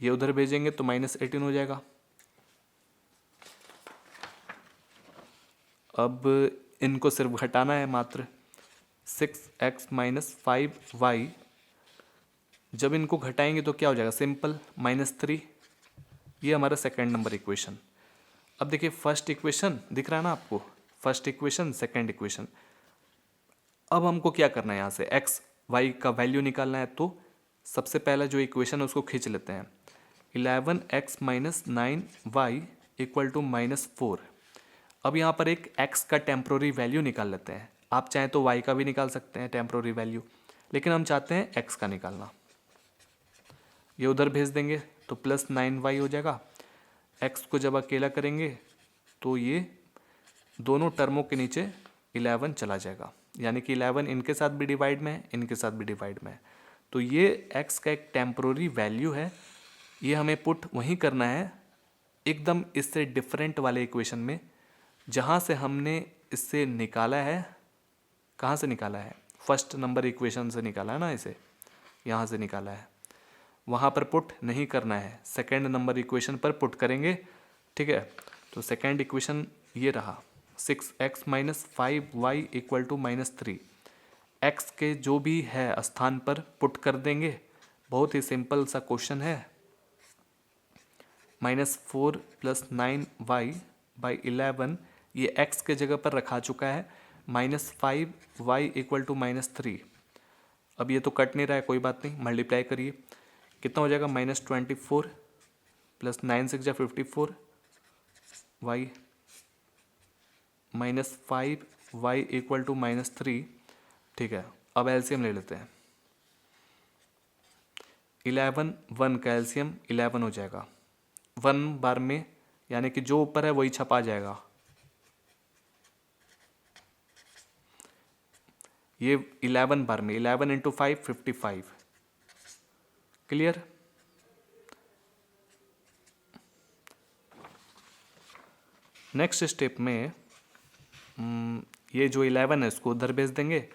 ये उधर भेजेंगे तो -18 हो जाएगा। अब इनको सिर्फ घटाना है मात्र, 6x - 5y, जब इनको घटाएंगे तो क्या हो जाएगा, सिंपल -3। ये हमारा सेकेंड नंबर इक्वेशन। अब देखिए फर्स्ट इक्वेशन दिख रहा है ना आपको, फर्स्ट इक्वेशन सेकेंड इक्वेशन। अब हमको क्या करना है, यहाँ से x y का वैल्यू निकालना है, तो सबसे पहला जो इक्वेशन है उसको खींच लेते हैं। 11x - 9y = -4। अब यहाँ पर एक x का टेम्प्रोरी वैल्यू निकाल लेते हैं, आप चाहें तो y का भी निकाल सकते हैं टेम्प्रोरी वैल्यू, लेकिन हम चाहते हैं x का निकालना। ये उधर भेज देंगे तो +9y हो जाएगा। x को जब अकेला करेंगे तो ये दोनों टर्मों के नीचे 11 चला जाएगा, यानी कि 11 इनके साथ भी डिवाइड में है, इनके साथ भी डिवाइड में है। तो ये x का एक टेम्प्रोरी वैल्यू है, ये हमें पुट वहीं करना है एकदम इससे डिफरेंट वाले इक्वेशन में, जहाँ से हमने इससे निकाला है। कहाँ से निकाला है, फर्स्ट नंबर इक्वेशन से निकाला है ना, इसे यहाँ से निकाला है, वहाँ पर पुट नहीं करना है, सेकेंड नंबर इक्वेशन पर पुट करेंगे, ठीक है। तो सेकेंड इक्वेशन ये रहा, 6x - 5y = -3। x के जो भी है स्थान पर पुट कर देंगे, बहुत ही सिंपल सा क्वेश्चन है। -4 + 9y/11 ये x के जगह पर रखा चुका है, -5y = -3। अब ये तो कट नहीं रहा है, कोई बात नहीं, मल्टीप्लाई करिए, कितना हो जाएगा, -24 + 9 6 = 54 y -5y = -3, ठीक है। अब एलसीएम ले लेते हैं, 11 1 का एलसीएम 11 हो जाएगा, 1 बार में, यानी कि जो ऊपर है वही छपा जाएगा। ये 11 बार में, 11 × 5 55, क्लियर। नेक्स्ट स्टेप में ये जो 11 है इसको उधर भेज देंगे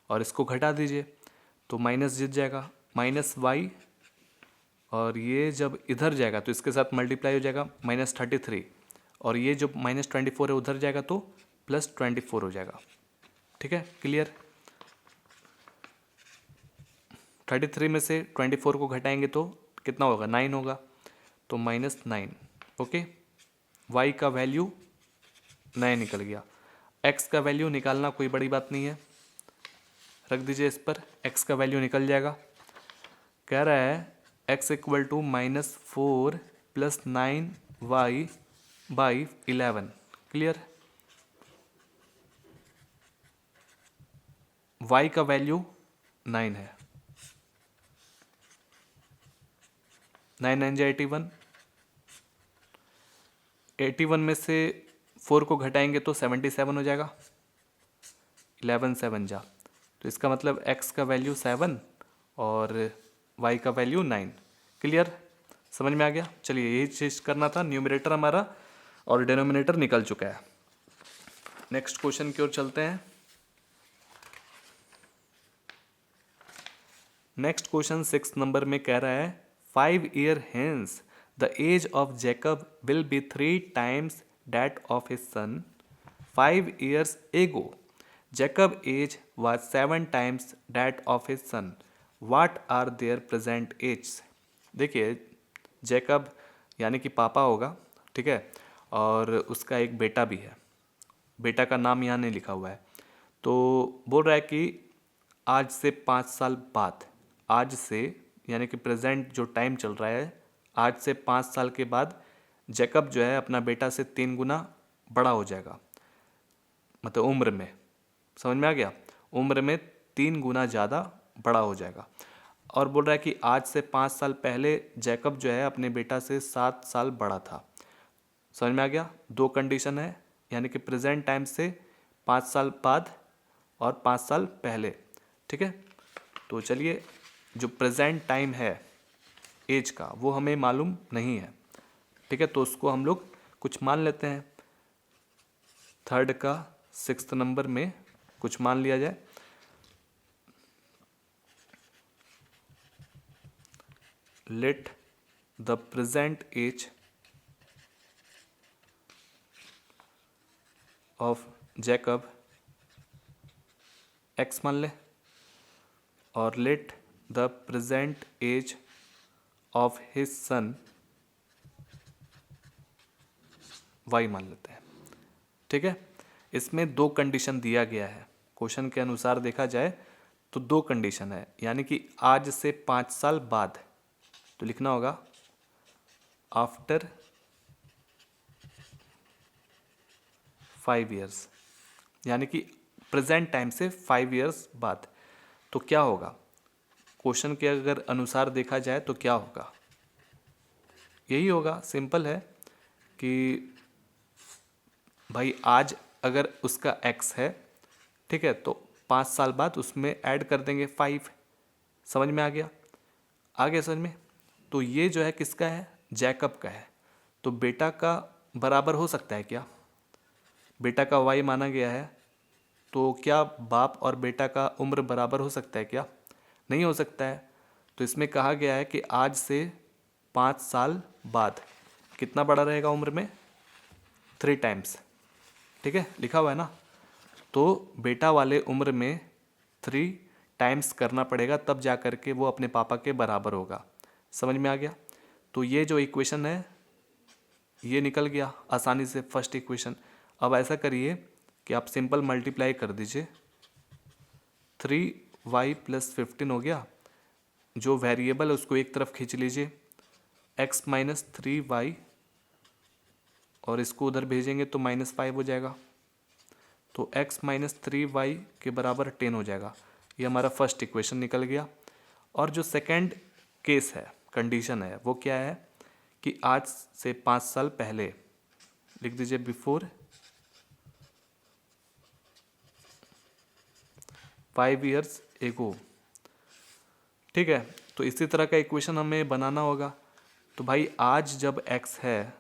और इसको घटा दीजिए तो माइनस जीत जाएगा, -y, और ये जब इधर जाएगा तो इसके साथ मल्टीप्लाई हो जाएगा, -33, और ये जो -24 है उधर जाएगा तो +24 हो जाएगा, ठीक है, क्लियर। 33 में से 24 को घटाएंगे तो कितना होगा, 9 होगा, तो -9, ओके। y का वैल्यू 9 निकल गया। x का वैल्यू निकालना कोई बड़ी बात नहीं है, रख दीजिए इस पर, x का वैल्यू निकल जाएगा। कह रहा है x = -4 + 9y/11, क्लियर। y का वैल्यू 9 है, 9 9 जा 81, 81 में से 4 को घटाएंगे तो 77 हो जाएगा, 11 7 जा, तो इसका मतलब x का वैल्यू 7 और y का वैल्यू 9। क्लियर, समझ में आ गया। चलिए यही चीज़ करना था, न्यूमरेटर हमारा और डिनोमिनेटर निकल चुका है। नेक्स्ट क्वेश्चन की ओर चलते हैं। नेक्स्ट क्वेश्चन 6 नंबर में कह रहा है 5 year hence the age of Jacob will be 3 times that of his son. 5 years ago Jacob age was 7 times that of his son. What are their present ages? देखिए Jacob यानी कि पापा होगा, ठीक है, और उसका एक बेटा भी है। बेटा का नाम यहाँ नहीं लिखा हुआ है। तो बोल रहा है कि आज से 5 साल बाद, आज से यानी कि प्रेजेंट जो टाइम चल रहा है, आज से 5 साल के बाद जैकब जो है अपना बेटा से 3 गुना बड़ा हो जाएगा, मतलब उम्र में। समझ में आ गया, उम्र में 3 गुना ज़्यादा बड़ा हो जाएगा। और बोल रहा है कि आज से 5 साल पहले जैकब जो है अपने बेटा से 7 साल बड़ा था। समझ में आ गया, 2 कंडीशन है, यानी कि प्रेजेंट टाइम से 5 साल बाद और 5 साल पहले, ठीक है। तो चलिए जो प्रेजेंट टाइम है एज का वो हमें मालूम नहीं है, ठीक है, तो उसको हम लोग कुछ मान लेते हैं। थर्ड का 6th नंबर में कुछ मान लिया जाए। Let the present age of Jacob x मान ले, और let the present age of his son y मान लेते हैं, ठीक है। इसमें 2 कंडीशन दिया गया है, क्वेश्चन के अनुसार देखा जाए तो 2 कंडीशन है, यानी कि आज से 5 साल बाद, तो लिखना होगा आफ्टर 5 years, यानी कि प्रेजेंट टाइम से 5 years बाद। तो क्या होगा, क्वेश्चन के अगर अनुसार देखा जाए तो क्या होगा, यही होगा, सिंपल है कि भाई आज अगर उसका x है, ठीक है, तो 5 साल बाद उसमें ऐड कर देंगे 5। समझ में आ गया, आगे समझ में। तो ये जो है किसका है, जैकब का है। तो बेटा का बराबर हो सकता है क्या, बेटा का y माना गया है, तो क्या बाप और बेटा का उम्र बराबर हो सकता है क्या, नहीं हो सकता है। तो इसमें कहा गया है कि आज से 5 साल बाद कितना बड़ा रहेगा उम्र में, 3 times, ठीक है, लिखा हुआ है ना। तो बेटा वाले उम्र में 3 times करना पड़ेगा, तब जा कर के वो अपने पापा के बराबर होगा। समझ में आ गया। तो ये जो इक्वेशन है ये निकल गया आसानी से, फर्स्ट इक्वेशन। अब ऐसा करिए कि आप सिंपल मल्टीप्लाई कर दीजिए, 3y + 15 हो गया, जो वेरिएबल है उसको एक तरफ खींच लीजिए, x - 3y, और इसको उधर भेजेंगे तो -5 हो जाएगा। तो x - 3y के बराबर 10 हो जाएगा। ये हमारा फर्स्ट इक्वेशन निकल गया। और जो सेकंड केस है, कंडीशन है, वो क्या है कि आज से 5 साल पहले, लिख दीजिए बिफोर 5 years ago, ठीक है। तो इसी तरह का इक्वेशन हमें बनाना होगा। तो भाई आज जब x है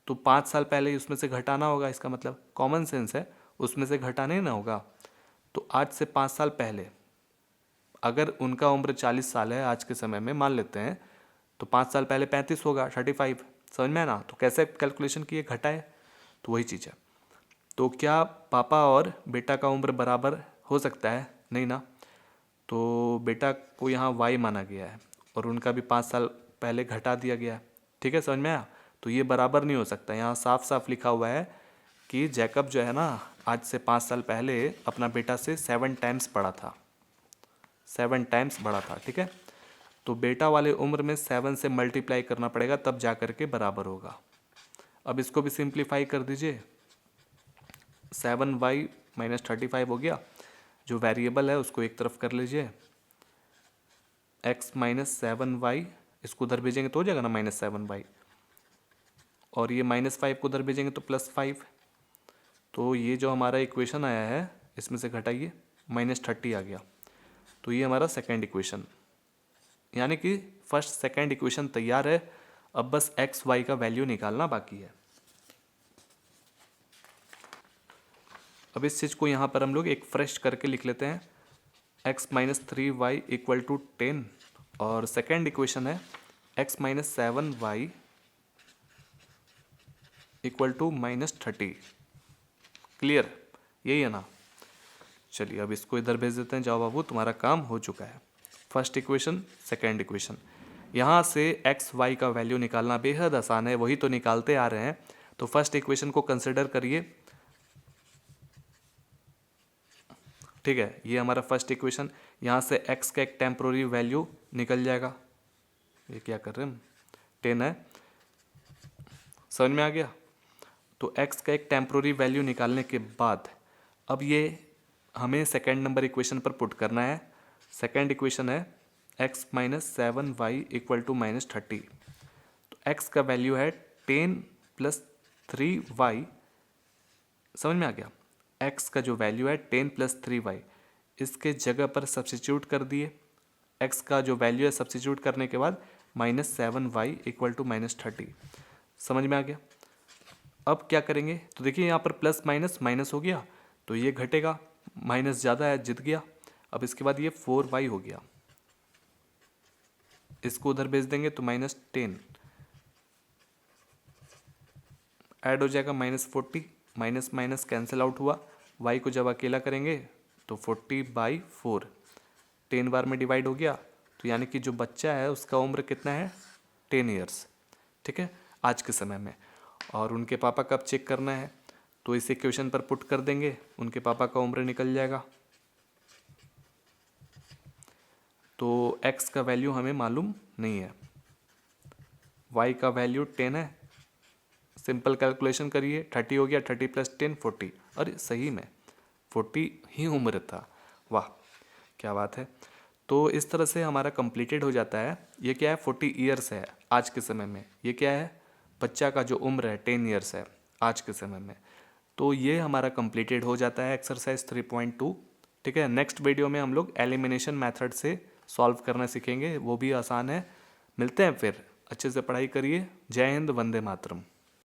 तो 5 साल पहले ही उसमें से घटाना होगा, इसका मतलब कॉमन सेंस है, उसमें से घटाने ना होगा। तो आज से 5 साल पहले अगर उनका उम्र 40 साल है आज के समय में, मान लेते हैं, तो 5 साल पहले 35 होगा, 35। समझ में है ना। तो कैसे कैलकुलेशन किए, घटाए, तो वही चीज़ है। तो क्या पापा और बेटा का उम्र बराबर हो सकता है, नहीं ना। तो बेटा को यहाँ y माना गया है और उनका भी 5 साल पहले घटा दिया गया है, ठीक है, समझ में आया। तो ये बराबर नहीं हो सकता। यहाँ साफ साफ लिखा हुआ है कि जैकब जो है ना आज से 5 साल पहले अपना बेटा से 7 times बड़ा था, 7 times बड़ा था, ठीक है। तो बेटा वाले उम्र में 7 से मल्टीप्लाई करना पड़ेगा, तब जा कर के बराबर होगा। अब इसको भी सिंप्लीफाई कर दीजिए, 7y - 35 हो गया। जो वेरिएबल है उसको एक तरफ कर लीजिए, x - 7y, इसको उधर भेजेंगे तो हो जाएगा ना -7y, और ये -5 को उधर भेजेंगे तो +5। तो ये जो हमारा इक्वेशन आया है इसमें से घटाइए, -30 आ गया। तो ये हमारा सेकंड इक्वेशन यानी कि फर्स्ट सेकेंड इक्वेशन तैयार है, अब बस एक्स वाई का वैल्यू निकालना बाकी है। अब इस चीज़ को यहाँ पर हम लोग एक फ्रेश करके लिख लेते हैं, x minus 3y equal to 10, और सेकेंड इक्वेशन है x minus 7y equal to -30। Clear, यही है ना। चलिए अब इसको इधर भेज देते हैं, जाओ बाबू तुम्हारा काम हो चुका है। फर्स्ट इक्वेशन, सेकेंड इक्वेशन, यहाँ से एक्स वाई का वैल्यू निकालना बेहद आसान है, वही तो निकालते आ रहे हैं। तो फर्स्ट इक्वेशन को कंसिडर करिए, ठीक है, ये हमारा फर्स्ट इक्वेशन। यहाँ से एक्स का एक टेम्पोररी वैल्यू निकल जाएगा, ये क्या कर रहे हैं हम, 10 है, समझ में आ गया। तो एक्स का एक टेम्पोररी वैल्यू निकालने के बाद अब ये हमें सेकेंड नंबर इक्वेशन पर पुट करना है। सेकेंड इक्वेशन है x minus 7y equal to -30। तो एक्स का वैल्यू है 10 प्लस 3y, समझ में आ गया। एक्स का जो वैल्यू है 10 प्लस 3y, इसके जगह पर सब्स्टिट्यूट कर दिए। एक्स का जो वैल्यू है सब्स्टिट्यूट करने के बाद -7y इक्वल टू -30, समझ में आ गया। अब क्या करेंगे, तो देखिए यहाँ पर प्लस माइनस माइनस हो गया, तो ये घटेगा, माइनस ज़्यादा है, जीत गया। अब इसके बाद ये 4y हो गया, इसको उधर भेज देंगे तो -10 ऐड हो जाएगा, -40, माइनस माइनस कैंसिल आउट हुआ। y को जब अकेला करेंगे तो 40/4 10 बार में डिवाइड हो गया, तो यानी कि जो बच्चा है उसका उम्र कितना है, 10 ईयर्स, ठीक है, आज के समय में। और उनके पापा कब चेक करना है, तो इस इक्वेशन पर पुट कर देंगे, उनके पापा का उम्र निकल जाएगा। तो x का वैल्यू हमें मालूम नहीं है, y का वैल्यू 10 है, सिंपल कैलकुलेशन करिए, 30 हो गया, 30 प्लस 10 40, अरे सही में 40 ही उम्र था, वाह क्या बात है। तो इस तरह से हमारा कंप्लीटेड हो जाता है। ये क्या है, 40 ईयर्स है आज के समय में। ये क्या है, बच्चा का जो उम्र है 10 ईयर्स है आज के समय में। तो ये हमारा कंप्लीटेड हो जाता है एक्सरसाइज 3.2, ठीक है। नेक्स्ट वीडियो में हम लोग एलिमिनेशन मेथड से सॉल्व करना सीखेंगे, वो भी आसान है। मिलते हैं फिर, अच्छे से पढ़ाई करिए। जय हिंद, वंदे मातरम।